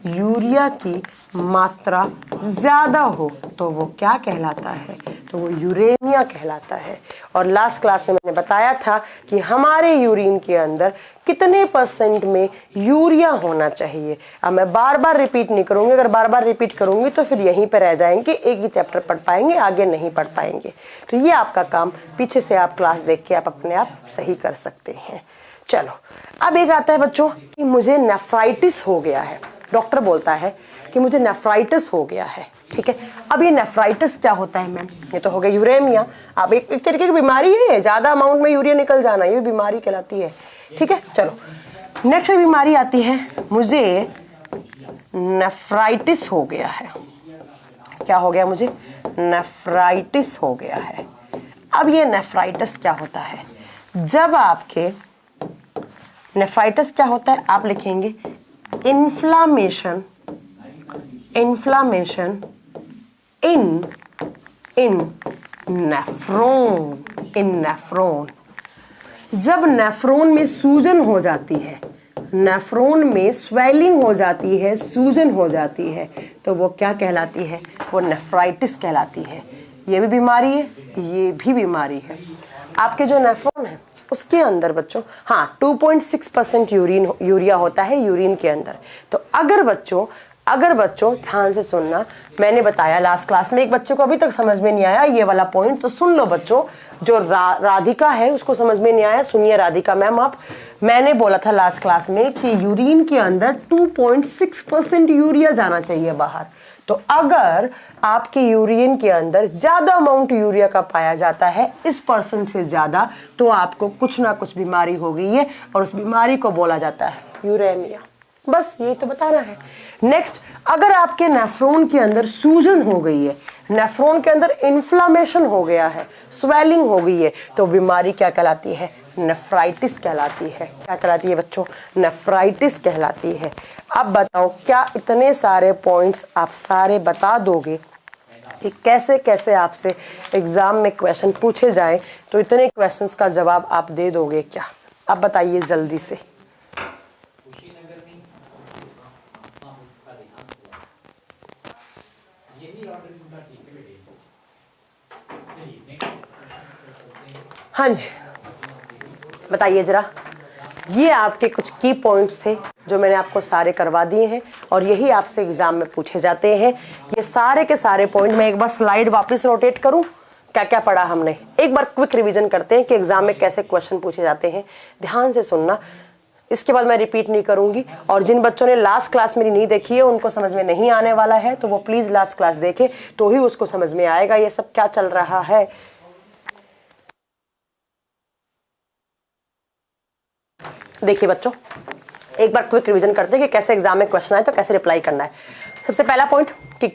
यूरिया की मात्रा ज्यादा हो तो वो क्या कहलाता है? तो वो यूरेमिया कहलाता है। और लास्ट क्लास में मैंने बताया था कि हमारे यूरिन के अंदर कितने % में यूरिया होना चाहिए। अब मैं बार बार रिपीट नहीं करूंगी, अगर बार बार रिपीट करूंगी तो फिर यहीं पे रह जाएंगे, एक ही चैप्टर पढ़ पाएंगे, आगे नहीं पढ़ पाएंगे। तो ये आपका काम, पीछे से आप क्लास देख के आप अपने आप सही कर सकते हैं। चलो अब एक आता है बच्चों कि मुझे नेफ्राइटिस हो गया है। डॉक्टर बोलता है कि मुझे नेफ्राइटिस हो गया है, ठीक है। अब ये नेफ्राइटिस क्या होता है मैम? ये तो हो गया यूरेमिया। अब एक तरीके की बीमारी है, ज्यादा अमाउंट में यूरिया निकल जाना, ये बीमारी कहलाती है, ठीक है। चलो नेक्स्ट बीमारी आती है, मुझे नेफ्राइटिस हो गया है। क्या हो गया? मुझे नेफ्राइटिस हो गया है। अब ये नेफ्राइटिस क्या होता है? जब आपके नेफ्राइटिस क्या होता है? आप लिखेंगे इन्फ्लामेशन इन नेफ्रॉन। जब नेफ्रॉन में सूजन हो जाती है, नेफ्रॉन में स्वेलिंग हो जाती है, सूजन हो जाती है, तो वो क्या कहलाती है? वो नेफ्राइटिस कहलाती है। ये भी बीमारी है, ये भी बीमारी है। आपके जो नेफ्रॉन है उसके अंदर बच्चों, हाँ, 2.6% यूरिया होता है यूरिन के अंदर। तो अगर बच्चों ध्यान से सुनना, मैंने बताया लास्ट क्लास में, एक बच्चे को अभी तक समझ में नहीं आया ये वाला पॉइंट, तो सुन लो बच्चों। जो राधिका है उसको समझ में नहीं आया, सुनिए राधिका मैम आप। मैंने बोला था लास्ट क्लास में कि यूरिन के अंदर 2.6% यूरिया जाना चाहिए बाहर। तो अगर आपके यूरिन के अंदर ज्यादा अमाउंट यूरिया का पाया जाता है, इस % से ज्यादा, तो आपको कुछ ना कुछ बीमारी हो गई है और उस बीमारी को बोला जाता है यूरेमिया। बस यही तो बताना है। नेक्स्ट, अगर आपके नेफ्रॉन के अंदर सूजन हो गई है, नेफ्रॉन के अंदर इन्फ्लामेशन हो गया है, स्वेलिंग हो गई है, तो बीमारी क्या कहलाती है? नेफ्राइटिस कहलाती है। क्या कहलाती है बच्चों? नेफ्राइटिस कहलाती है। अब बताओ, क्या इतने सारे पॉइंट्स आप सारे बता दोगे कि कैसे कैसे आपसे एग्जाम में क्वेश्चन पूछे जाए, तो इतने क्वेश्चंस का जवाब आप दे दोगे क्या? अब बताइए जल्दी से। हाँ जी बताइए जरा। ये आपके कुछ की पॉइंट्स थे जो मैंने आपको सारे करवा दिए हैं और यही आपसे एग्जाम में पूछे जाते हैं। ये सारे के सारे पॉइंट, मैं एक बार स्लाइड वापस रोटेट करूं, क्या क्या पढ़ा हमने, एक बार क्विक रिवीजन करते हैं कि एग्जाम में कैसे क्वेश्चन पूछे जाते हैं। ध्यान से सुनना, इसके बाद मैं रिपीट नहीं करूंगी। और जिन बच्चों ने लास्ट क्लास मेरी नहीं देखी है, उनको समझ में नहीं आने वाला है, तो वो प्लीज लास्ट क्लास देखे, तो ही उसको समझ में आएगा ये सब क्या चल रहा है। देखिए बच्चों, एक बार क्विक रिवीजन करते हैं कि कैसे एग्जाम में क्वेश्चन आए तो कैसे रिप्लाई करना है। सबसे पहला पॉइंट कि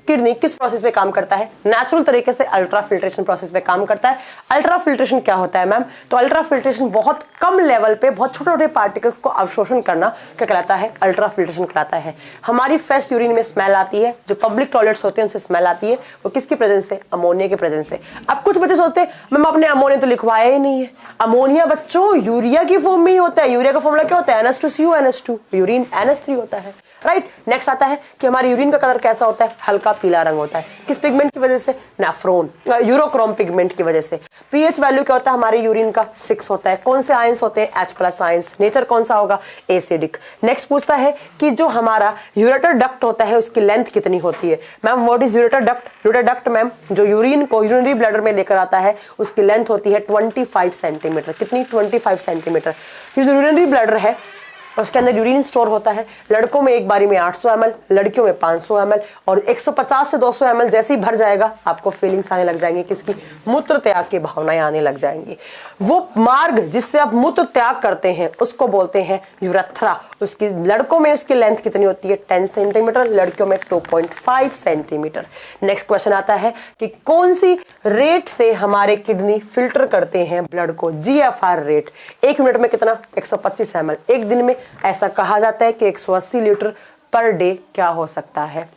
किडनी किस प्रोसेस पे काम करता है? नेचुरल तरीके से अल्ट्रा फिल्ट्रेशन प्रोसेस पे काम करता है। अल्ट्रा फिल्ट्रेशन क्या होता है मैम? तो अल्ट्रा फिल्ट्रेशन बहुत कम लेवल पे बहुत छोटे छोटे पार्टिकल्स को अवशोषण करना क्या कहलाता है? अल्ट्रा फिल्ट्रेशन कहलाता है। हमारी फ्रेश यूरिन में स्मेल आती है, जो पब्लिक टॉयलेट्स होते हैं उनसे स्मेल आती है, वो किसकी प्रेजेंस से? अमोनिया के प्रेजेंस से। अब कुछ बच्चे सोचते हैं मैम आपने अमोनिया तो लिखवाया ही नहीं है। अमोनिया बच्चों यूरिया की फॉर्म में ही होता है। यूरिया का फॉर्मूला क्या होता है? NH2CuNH2, यूरिन NH3 होता है, राइट। नेक्स्ट आता है कि हमारी यूरिन का कलर कैसा होता है? हल्का पीला रंग होता है। किस पिगमेंट की वजह से? नेफ्रोन, यूरोक्रोम पिगमेंट की वजह से। पीएच वैल्यू क्या होता है हमारी यूरिन का? 6 होता है। कौन से आयंस होते हैं? H+ ions. नेचर कौन सा होगा? एसिडिक। नेक्स्ट पूछता है कि जो हमारा यूरेटर डक्ट होता है उसकी लेंथ कितनी होती है? Ma'am what is ureter duct? Ureter duct ma'am जो यूरिन को यूरिनरी ब्लैडर में लेकर आता है उसकी लेंथ होती है 25 सेंटीमीटर। कितनी? 25 सेंटीमीटर। ये जो यूरिनरी ब्लैडर है उसके अंदर यूरिन स्टोर होता है। लड़कों में एक बारी में 800 ml, लड़कियों में 500 ml, और 150 से 200 ml जैसे ही भर जाएगा आपको फीलिंग्स आने लग जाएंगी। किसकी? मूत्र त्याग की भावनाएं आने लग जाएंगी। वो मार्ग जिससे आप मूत्र त्याग करते हैं उसको बोलते हैं यूरेथ्रा। उसकी लड़कों में उसकी लेंथ कितनी होती है? 10 सेंटीमीटर, लड़कियों में 2.5 सेंटीमीटर। नेक्स्ट क्वेश्चन आता है कि कौन सी रेट से हमारे किडनी फिल्टर करते हैं ब्लड को? GFR rate. 1 मिनट में कितना? 125 ml। एक दिन में ऐसा कहा जाता है कि 180 लीटर पर डे क्या हो सकता है?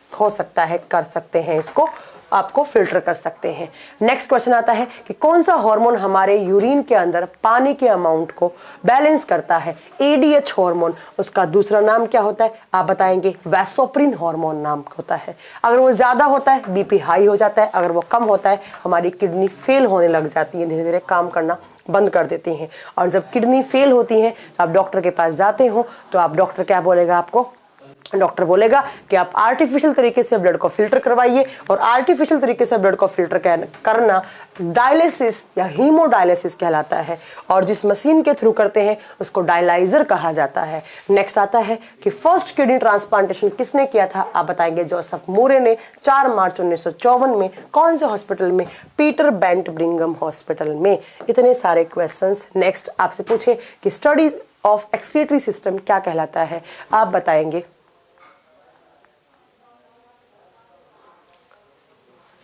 कर सकते हैं इसको, आपको फिल्टर कर सकते हैं। नेक्स्ट क्वेश्चन आता है कि कौन सा हार्मोन हमारे यूरिन के अंदर पानी के अमाउंट को बैलेंस करता है? ADH hormone. उसका दूसरा नाम क्या होता है? आप बताएंगे। वैसोप्रिन हार्मोन नाम होता है। अगर वो ज्यादा होता है BP हाई हो जाता है, अगर वो कम होता है हमारी किडनी फेल होने लग जाती है, धीरे धीरे काम करना बंद कर देती हैं। और जब किडनी फेल होती है तो आप डॉक्टर के पास जाते हो तो आप डॉक्टर क्या बोलेगा आपको? डॉक्टर बोलेगा कि आप आर्टिफिशियल तरीके से ब्लड को फिल्टर करवाइए। और आर्टिफिशियल तरीके से ब्लड को फिल्टर करना डायलिसिस या हीमोडायलिसिस कहलाता है। और जिस मशीन के थ्रू करते हैं उसको डायलाइजर कहा जाता है। नेक्स्ट आता है कि फर्स्ट किडनी ट्रांसप्लांटेशन किसने किया था? आप बताएंगे। जोसेफ मूरे ने 4 मार्च 1954 में। कौन से हॉस्पिटल में? पीटर बेंट ब्रिंगम हॉस्पिटल में। इतने सारे क्वेश्चंस। नेक्स्ट आपसे पूछे कि स्टडी ऑफ एक्सक्रीटरी सिस्टम क्या कहलाता है? आप बताएंगे।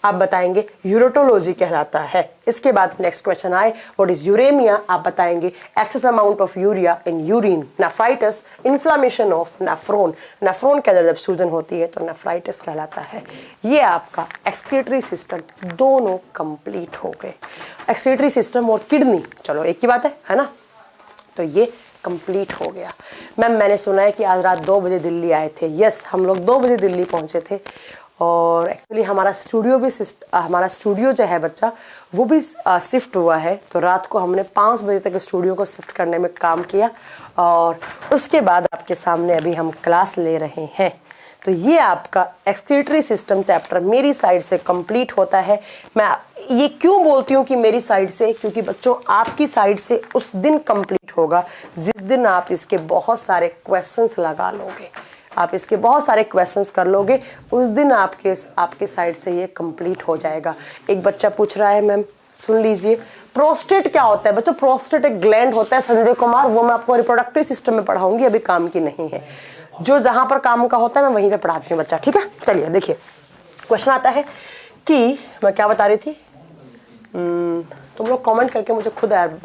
आप बताएंगे यूरोटोलॉजी कहलाता है। इसके बाद नेक्स्ट क्वेश्चन आए व्हाट इज यूरेमिया? आप बताएंगे excess amount of urea in urine. Nephritis, inflammation of nephron. Nephron के अंदर जब सूजन होती है तो नेफ्राइटिस कहलाता है। ये आपका एक्सक्रीटरी सिस्टम दोनों कंप्लीट हो गए। एक्सक्रीटरी सिस्टम और किडनी चलो एक ही बात है ना? तो ये कंप्लीट हो गया। मैम मैंने सुना है कि आज रात 2 बजे दिल्ली आए थे। यस, हम लोग 2 बजे दिल्ली पहुंचे थे। और एक्चुअली हमारा स्टूडियो जो है बच्चा वो भी शिफ्ट हुआ है। तो रात को हमने 5 बजे तक स्टूडियो को शिफ्ट करने में काम किया और उसके बाद आपके सामने अभी हम क्लास ले रहे हैं। तो ये आपका एक्सक्रीटरी सिस्टम चैप्टर मेरी साइड से कंप्लीट होता है। मैं ये क्यों बोलती हूँ कि मेरी साइड से? क्योंकि बच्चों आपकी साइड से उस दिन कंप्लीट होगा जिस दिन आप इसके बहुत सारे क्वेश्चंस लगा लोगे, आप इसके बहुत सारे क्वेश्चंस कर लोगे, उस दिन आपके साइड से ये कंप्लीट हो जाएगा। एक बच्चा पूछ रहा है मैम सुन लीजिए, प्रोस्टेट क्या होता है? बच्चों प्रोस्टेट एक ग्लैंड होता है संजय कुमार, वो मैं आपको रिप्रोडक्टिव सिस्टम में पढ़ाऊंगी, अभी काम की नहीं है। जो जहां पर काम का होता है मैं वहीं पे पढ़ाती हूँ बच्चा, ठीक है। चलिए देखिए क्वेश्चन आता है कि मैं क्या बता रही थी, तुम लोग कमेंट करके मुझे खुद यार।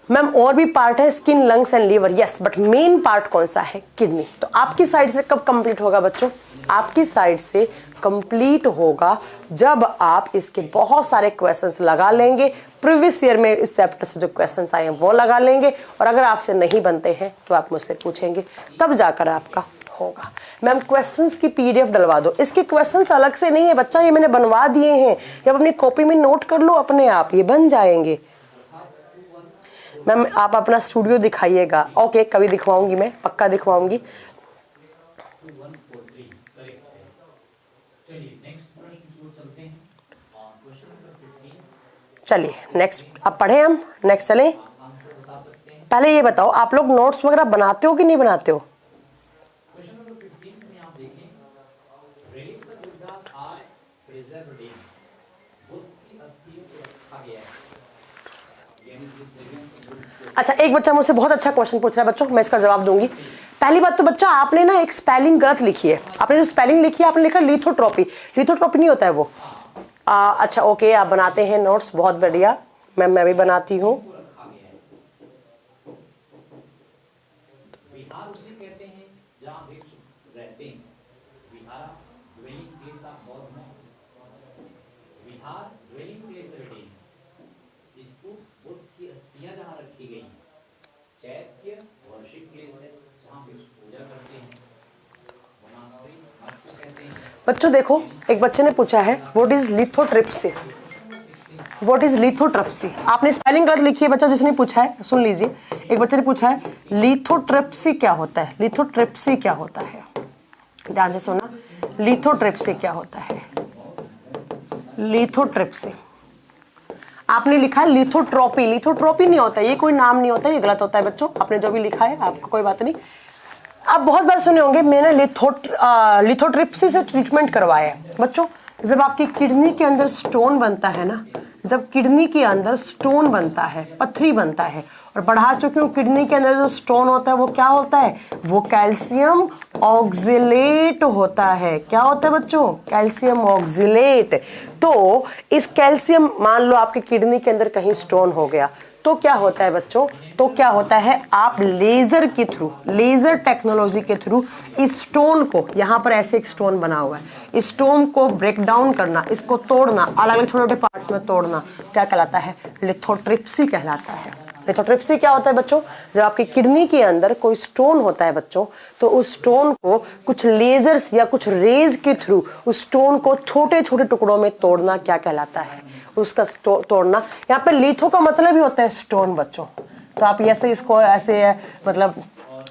मैम और भी पार्ट है skin, lungs and liver, yes, but main part कौन सा है? किडनी। तो आपकी साइड से कब कंप्लीट होगा बच्चों? आपकी साइड से कंप्लीट होगा जब आप इसके बहुत सारे क्वेश्चंस लगा लेंगे। प्रीवियस ईयर में इस चैप्टर से जो क्वेश्चंस आए हैं वो लगा लेंगे, और अगर आपसे नहीं बनते हैं तो आप मुझसे पूछेंगे, तब जाकर आपका होगा। मैम क्वेश्चंस की PDF डलवा दो। इसके क्वेश्चंस अलग से नहीं है बच्चा, ये मैंने बनवा दिए हैं, ये अपनी कॉपी में नोट कर लो, अपने आप ये बन जाएंगे। मैम आप अपना स्टूडियो दिखाइएगा। ओके, कभी दिखवाऊंगी, मैं पक्का दिखवाऊंगी। चलिए नेक्स्ट आप पढ़े, हम नेक्स्ट चले। पहले ये बताओ आप लोग नोट्स वगैरह बनाते हो कि नहीं बनाते हो? अच्छा, एक बच्चा मुझसे बहुत अच्छा क्वेश्चन पूछ रहा है बच्चों, मैं इसका जवाब दूंगी। पहली बात तो बच्चा आपने ना एक स्पेलिंग गलत लिखी है। आपने जो स्पेलिंग लिखी है आपने लिखा लिथोट्रोपी। लिथोट्रोपी नहीं होता है वो। अच्छा ओके, आप बनाते हैं नोट्स, बहुत बढ़िया मैम, मैं भी बनाती हूँ। विहार उसे कहते हैं जहाँ भिक्षु रहते हैं। Vihara dwelling place of God monks. Vihar dwelling place रहते हैं। स्तूप बुद्ध की अस्थियां जहाँ रखी गई। चैत्य worship place है जहाँ भिक्षु पूजा करते हैं। मोनास्ट्री मठ को कहते हैं। बच्चों देखो, एक बच्चे ने पूछा है what is lithotripsy. What is lithotripsy, आपने स्पेलिंग गलत लिखी है बच्चा जिसने पूछा है, सुन लीजिए। एक बच्चे ने पूछा है लिथोट्रिप्सी क्या होता है। लिथोट्रिप्सी क्या होता है, ध्यान से सुना। लिथोट्रिप्सी क्या होता है। लिथोट्रिप्सी आपने लिखा है लिथोट्रोपी। लिथोट्रोपी नहीं होता, ये कोई नाम नहीं होता, ये गलत होता है बच्चों। आपने जो भी लिखा है आपको कोई बात नहीं। आप बहुत बार सुने होंगे मैंने लिथोट्रिप्सी से ट्रीटमेंट करवाया है बच्चों। जब आपकी किडनी के अंदर स्टोन बनता है ना, जब किडनी के अंदर स्टोन बनता है, पथरी बनता है, और बढ़ा चुकी हूँ, किडनी के अंदर जो स्टोन होता है वो क्या होता है, वो कैल्शियम ऑक्जिलेट होता है। क्या होता है बच्चों, कैल्शियम ऑक्जिलेट। तो इस कैल्शियम, मान लो आपकी किडनी के अंदर कहीं स्टोन हो गया, तो क्या होता है बच्चों, तो क्या होता है, आप लेजर के थ्रू, लेजर टेक्नोलॉजी के थ्रू इस स्टोन को, यहाँ पर ऐसे एक स्टोन बना हुआ है, इस स्टोन को ब्रेक डाउन करना, इसको तोड़ना, अलग अलग छोटे छोटे पार्ट्स में तोड़ना, क्या कहलाता है, लिथोट्रिप्सी कहलाता है। लिथोट्रिप्सी क्या होता है बच्चों, जब आपकी किडनी के अंदर कोई स्टोन होता है बच्चों, तो उस स्टोन को कुछ लेजर्स या कुछ रेज के थ्रू उस स्टोन को छोटे छोटे टुकड़ों में तोड़ना क्या कहलाता है, उसका तोड़ना। यहाँ पे लिथो का मतलब ही होता है स्टोन बच्चों। तो आप ऐसे इसको ऐसे मतलब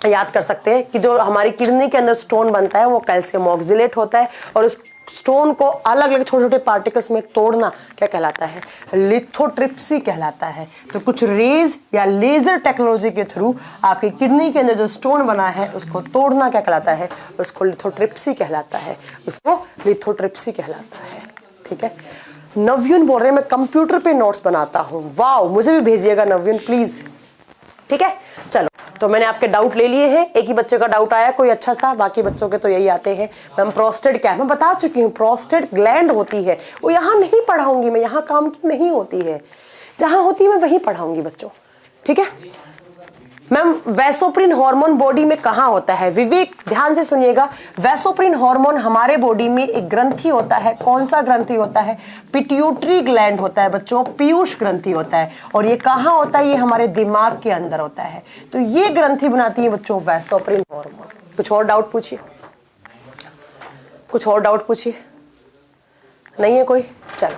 याद कर सकते हैं कि जो हमारी किडनी के अंदर स्टोन बनता है वो कैल्शियम ऑक्जिलेट होता है, और उस स्टोन को अलग अलग छोटे छोटे पार्टिकल्स में तोड़ना क्या कहलाता है, लिथोट्रिप्सी कहलाता है। तो कुछ रेज या लेजर टेक्नोलॉजी के थ्रू आपकी किडनी के अंदर जो स्टोन बना है उसको तोड़ना क्या कहलाता है, उसको लिथोट्रिप्सी कहलाता है, उसको लिथोट्रिप्सी कहलाता है। ठीक है, नव्युन बोल रहे हैं मैं कंप्यूटर पे नोट्स बनाता हूँ। वाओ, मुझे भी भेजिएगा नव्युन प्लीज। ठीक है, चलो, तो मैंने आपके डाउट ले लिए हैं। एक ही बच्चे का डाउट आया कोई अच्छा सा, बाकी बच्चों के तो यही आते हैं मैम प्रोस्टेट क्या है। मैं बता चुकी हूँ, प्रोस्टेट ग्लैंड होती है, वो यहाँ नहीं पढ़ाऊंगी मैं, यहाँ काम की नहीं होती है, जहाँ होती है मैं वहीं पढ़ाऊंगी बच्चों। ठीक है मैम, वैसोप्रिन हार्मोन बॉडी में कहाँ होता है, विवेक ध्यान से सुनिएगा। वैसोप्रिन हार्मोन हमारे बॉडी में एक ग्रंथि होता है, कौन सा ग्रंथि होता है, पिट्यूटरी ग्लैंड होता है बच्चों, पीयूष ग्रंथि होता है। और ये कहाँ होता है, ये हमारे दिमाग के अंदर होता है। तो ये ग्रंथि बनाती है बच्चों वैसोप्रिन हार्मोन। कुछ और डाउट पूछिए, कुछ और डाउट पूछिए, नहीं है कोई, चलो।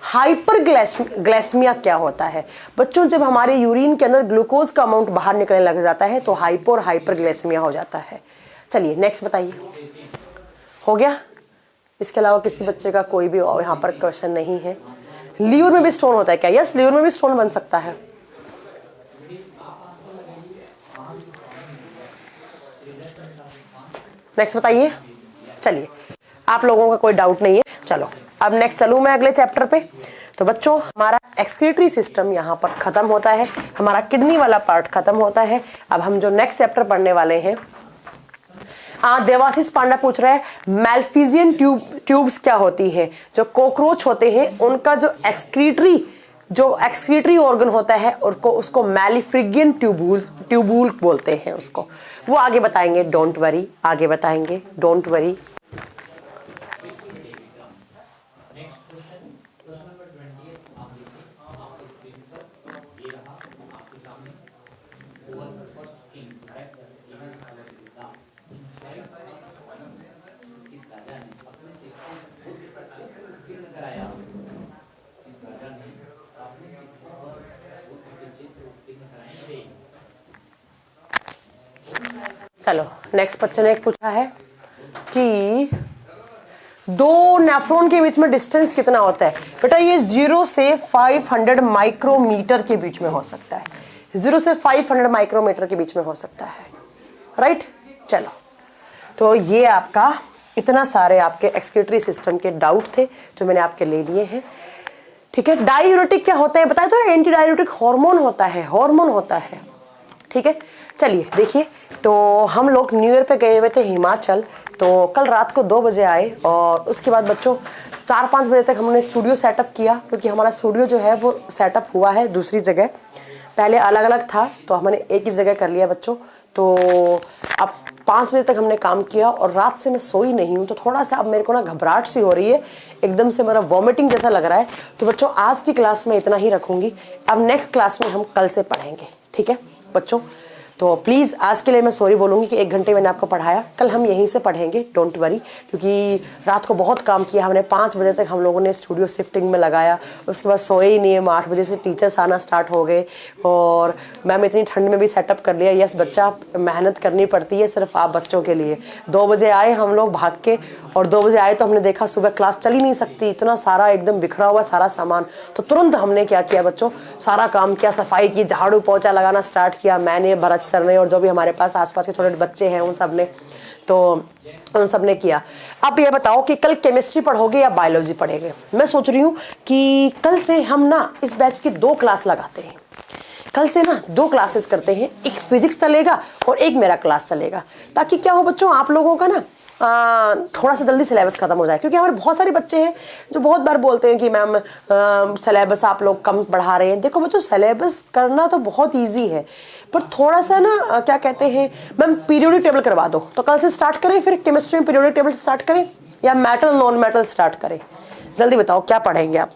हाइपरग्लाइसेमिया क्या होता है बच्चों, जब हमारे यूरिन के अंदर ग्लूकोज का अमाउंट बाहर निकलने लग जाता है तो हाइपर हाइपरग्लाइसेमिया हो जाता है। चलिए नेक्स्ट बताइए, हो गया। इसके अलावा किसी बच्चे का कोई भी यहाँ पर क्वेश्चन नहीं है। लीवर में भी स्टोन होता है क्या, यस लीवर में भी स्टोन बन सकता है। नेक्स्ट बताइए, चलिए आप लोगों का कोई डाउट नहीं है। चलो अब नेक्स्ट चलूं मैं अगले चैप्टर पे। तो बच्चों हमारा एक्सक्रीटरी सिस्टम यहाँ पर खत्म होता है, हमारा किडनी वाला पार्ट खत्म होता है। अब हम जो नेक्स्ट चैप्टर पढ़ने वाले हैं, देवाशीष पांडा पूछ रहा है मैल्फिजियन ट्यूब्स क्या होती है। जो कॉकरोच होते हैं उनका जो एक्सक्रीटरी ऑर्गन होता है उसको मैलिफ्रिगियन ट्यूबूल बोलते हैं उसको। वो आगे बताएंगे, डोंट वरी, आगे बताएंगे, डोंट वरी। चलो नेक्स्ट बच्चे ने एक पूछा है कि दो नेफ्रॉन के बीच में डिस्टेंस कितना होता है। बेटा ये 0 से 500 माइक्रोमीटर के बीच में हो सकता है, 0 से 500 माइक्रोमीटर के बीच में हो सकता है, राइट। चलो तो ये आपका इतना सारे आपके एक्सक्रीटरी सिस्टम के डाउट थे जो मैंने आपके ले लिए हैं। ठीक है, डायूरेटिक क्या होता है बताए तो, एंटी डायूरेटिक हार्मोन होता है, हार्मोन होता है। ठीक है। चलिए देखिए, तो हम लोग न्यू ईयर पे गए हुए थे हिमाचल, तो कल रात को 2 बजे आए और उसके बाद बच्चों 4-5 बजे तक हमने स्टूडियो सेटअप किया, क्योंकि हमारा स्टूडियो जो है वो सेटअप हुआ है दूसरी जगह, पहले अलग अलग था तो हमने एक ही जगह कर लिया बच्चों। तो अब 5 बजे तक हमने काम किया और रात से मैं सोई नहीं हूँ, तो थोड़ा सा अब मेरे को ना घबराहट सी हो रही है, एकदम से मेरा वॉमिटिंग जैसा लग रहा है। तो बच्चों आज की क्लास में इतना ही रखूँगी, अब नेक्स्ट क्लास में हम कल से पढ़ेंगे, ठीक है बच्चों। तो प्लीज़ आज के लिए मैं सॉरी बोलूँगी कि 1 घंटे मैंने आपको पढ़ाया, कल हम यहीं से पढ़ेंगे, डोंट वरी, क्योंकि रात को बहुत काम किया हमने। 5 बजे तक हम लोगों ने स्टूडियो शिफ्टिंग में लगाया, उसके बाद सोए ही नहीं है। 8 बजे से टीचर्स आना स्टार्ट हो गए और मैम इतनी ठंड में भी सेटअप कर लिया। यस बच्चा, मेहनत करनी पड़ती है सिर्फ आप बच्चों के लिए। 2 बजे आए हम लोग भाग के, और 2 बजे आए तो हमने देखा सुबह क्लास चल ही नहीं सकती, इतना सारा एकदम बिखरा हुआ सारा सामान। तो तुरंत हमने क्या किया बच्चों, सारा काम किया, सफाई की, झाड़ू पोछा लगाना स्टार्ट किया मैंने, भरत सर ने, और जो भी हमारे पास आसपास के छोटे बच्चे हैं उन सब ने, तो उन सब ने किया। अब ये बताओ कि कल केमिस्ट्री पढ़ोगे या बायोलॉजी पढ़ेंगे? मैं सोच रही हूँ कि कल से हम ना इस बैच की 2 क्लास लगाते हैं। कल से ना 2 क्लासेस करते हैं, एक फिजिक्स चलेगा और एक मेरा क्लास चलेगा, ताकि क्या हो बच्चों आप लोगों का ना थोड़ा सा जल्दी सिलेबस खत्म हो जाए। क्योंकि हमारे बहुत सारे बच्चे हैं जो बहुत बार बोलते हैं कि मैम सिलेबस आप लोग कम पढ़ा रहे हैं। देखो बच्चों, सिलेबस करना तो बहुत इजी है, पर थोड़ा सा ना क्या कहते हैं मैम, पीरियोडिक टेबल करवा दो। तो कल से स्टार्ट करें फिर केमिस्ट्री में पीरियोडिक टेबल स्टार्ट करें, या मेटल नॉन मेटल स्टार्ट करें? जल्दी बताओ क्या पढ़ेंगे आप।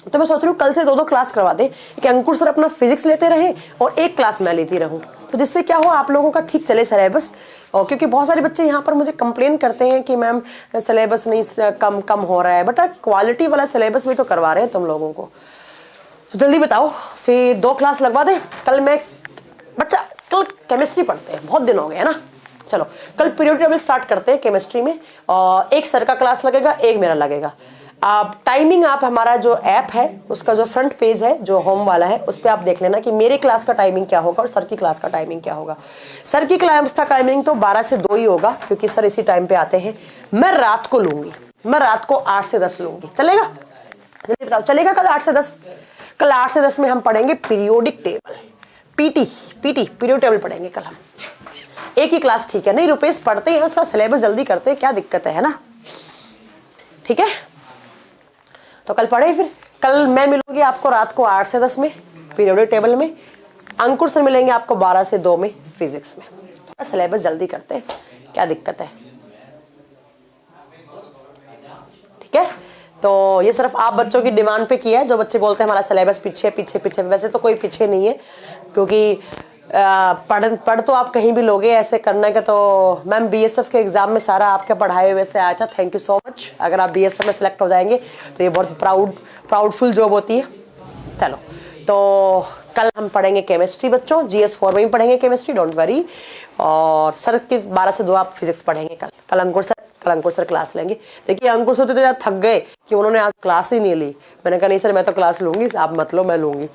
तो मैं सोच रही हूँ कल से 2-2 क्लास करवा दें, कि अंकुर सर अपना फिजिक्स लेते रहे और एक क्लास मैं लेती रहूँ, तो जिससे क्या हो आप लोगों का ठीक चले सिलेबस। और क्योंकि बहुत सारे बच्चे यहाँ पर मुझे कंप्लेन करते हैं कि मैम सिलेबस नहीं कम हो रहा है। बेटा क्वालिटी वाला सिलेबस भी तो करवा रहे हैं तुम लोगों को, तो जल्दी बताओ फिर 2 क्लास लगवा दें। कल मैं बच्चा कल केमिस्ट्री पढ़ते हैं, बहुत दिन हो गए है ना। चलो कल पीरियड टेबल स्टार्ट करते हैं केमिस्ट्री में, और एक सर का क्लास लगेगा, एक मेरा लगेगा। आप टाइमिंग, आप हमारा जो ऐप है उसका जो फ्रंट पेज है जो होम वाला है उस पर आप देख लेना कि मेरे क्लास का टाइमिंग क्या होगा और सर की क्लास का टाइमिंग क्या होगा। सर की क्लास का टाइमिंग तो 12 से 2 ही होगा, क्योंकि सर इसी टाइम पे आते हैं। मैं रात को लूंगी, मैं रात को 8 से 10 लूंगी, चलेगा? जल्दी बताओ, चलेगा कल 8 से 10? कल 8 से 10 में हम पढ़ेंगे periodic table, PT period table पढ़ेंगे कल हम। एक ही क्लास ठीक है? नहीं रुपेश, पढ़ते हैं थोड़ा सिलेबस जल्दी करते हैं, क्या दिक्कत है ना? ठीक है, तो कल पढ़े फिर। कल मैं मिलूंगी आपको रात को 8 से 10 में पीरियोडिक टेबल में, अंकुर सर मिलेंगे आपको 12 से 2 में फिजिक्स में। थोड़ा सिलेबस जल्दी करते हैं, क्या दिक्कत है? ठीक है, तो ये सिर्फ आप बच्चों की डिमांड पे किया है, जो बच्चे बोलते हैं हमारा सिलेबस पीछे पीछे पीछे। वैसे तो कोई पीछे नहीं है, क्योंकि पढ़ तो आप कहीं भी लोगे, ऐसे करने का तो मैम बीएसएफ के एग्जाम में सारा आपके पढ़ाए हुए से आया था। Thank you so much. अगर आप बीएसएफ में सेलेक्ट हो जाएंगे तो ये बहुत प्राउडफुल जॉब होती है। चलो, तो कल हम पढ़ेंगे केमिस्ट्री बच्चों, GS4 में ही पढ़ेंगे केमिस्ट्री, डोंट वरी। और सर की 12 से 2 आप फिजिक्स पढ़ेंगे कल अंकुर सर क्लास लेंगे। देखिए अंकुर सर तो यार थक गए कि उन्होंने आज क्लास ही नहीं ली। मैंने कहा नहीं सर मैं तो क्लास लूंगी, आप मत लो, मैं लूंगी।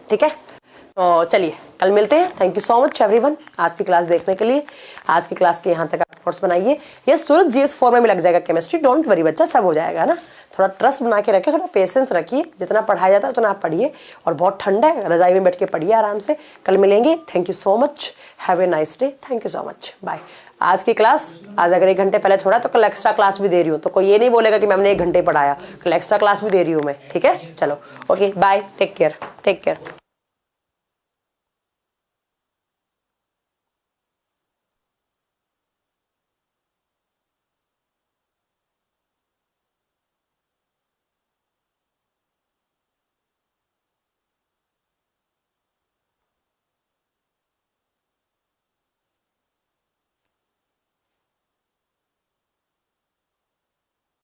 ठीक है, तो चलिए कल मिलते हैं। Thank you so much everyone आज की क्लास देखने के लिए। आज की क्लास के यहाँ तक आप नोट्स बनाइए। ये सूरज GS4 में भी लग जाएगा केमिस्ट्री, डोंट वरी बच्चा, सब हो जाएगा ना। थोड़ा ट्रस्ट बना के रखिए, थोड़ा पेशेंस रखिए, जितना पढ़ाया जाता है उतना आप पढ़िए। और बहुत ठंडा है, रजाई में बैठ के पढ़िए आराम से। कल मिलेंगे। Thank you so much, have a nice day. Thank you so much, bye. आज की क्लास आज अगर 1 घंटे पहले छोड़ा तो कल एक्स्ट्रा क्लास भी दे रही हूँ, तो कोई ये नहीं बोलेगा कि मैम ने 1 घंटे पढ़ाया, कल एक्स्ट्रा क्लास भी दे रही हूँ मैं। ठीक है, चलो ओके बाय, टेक केयर।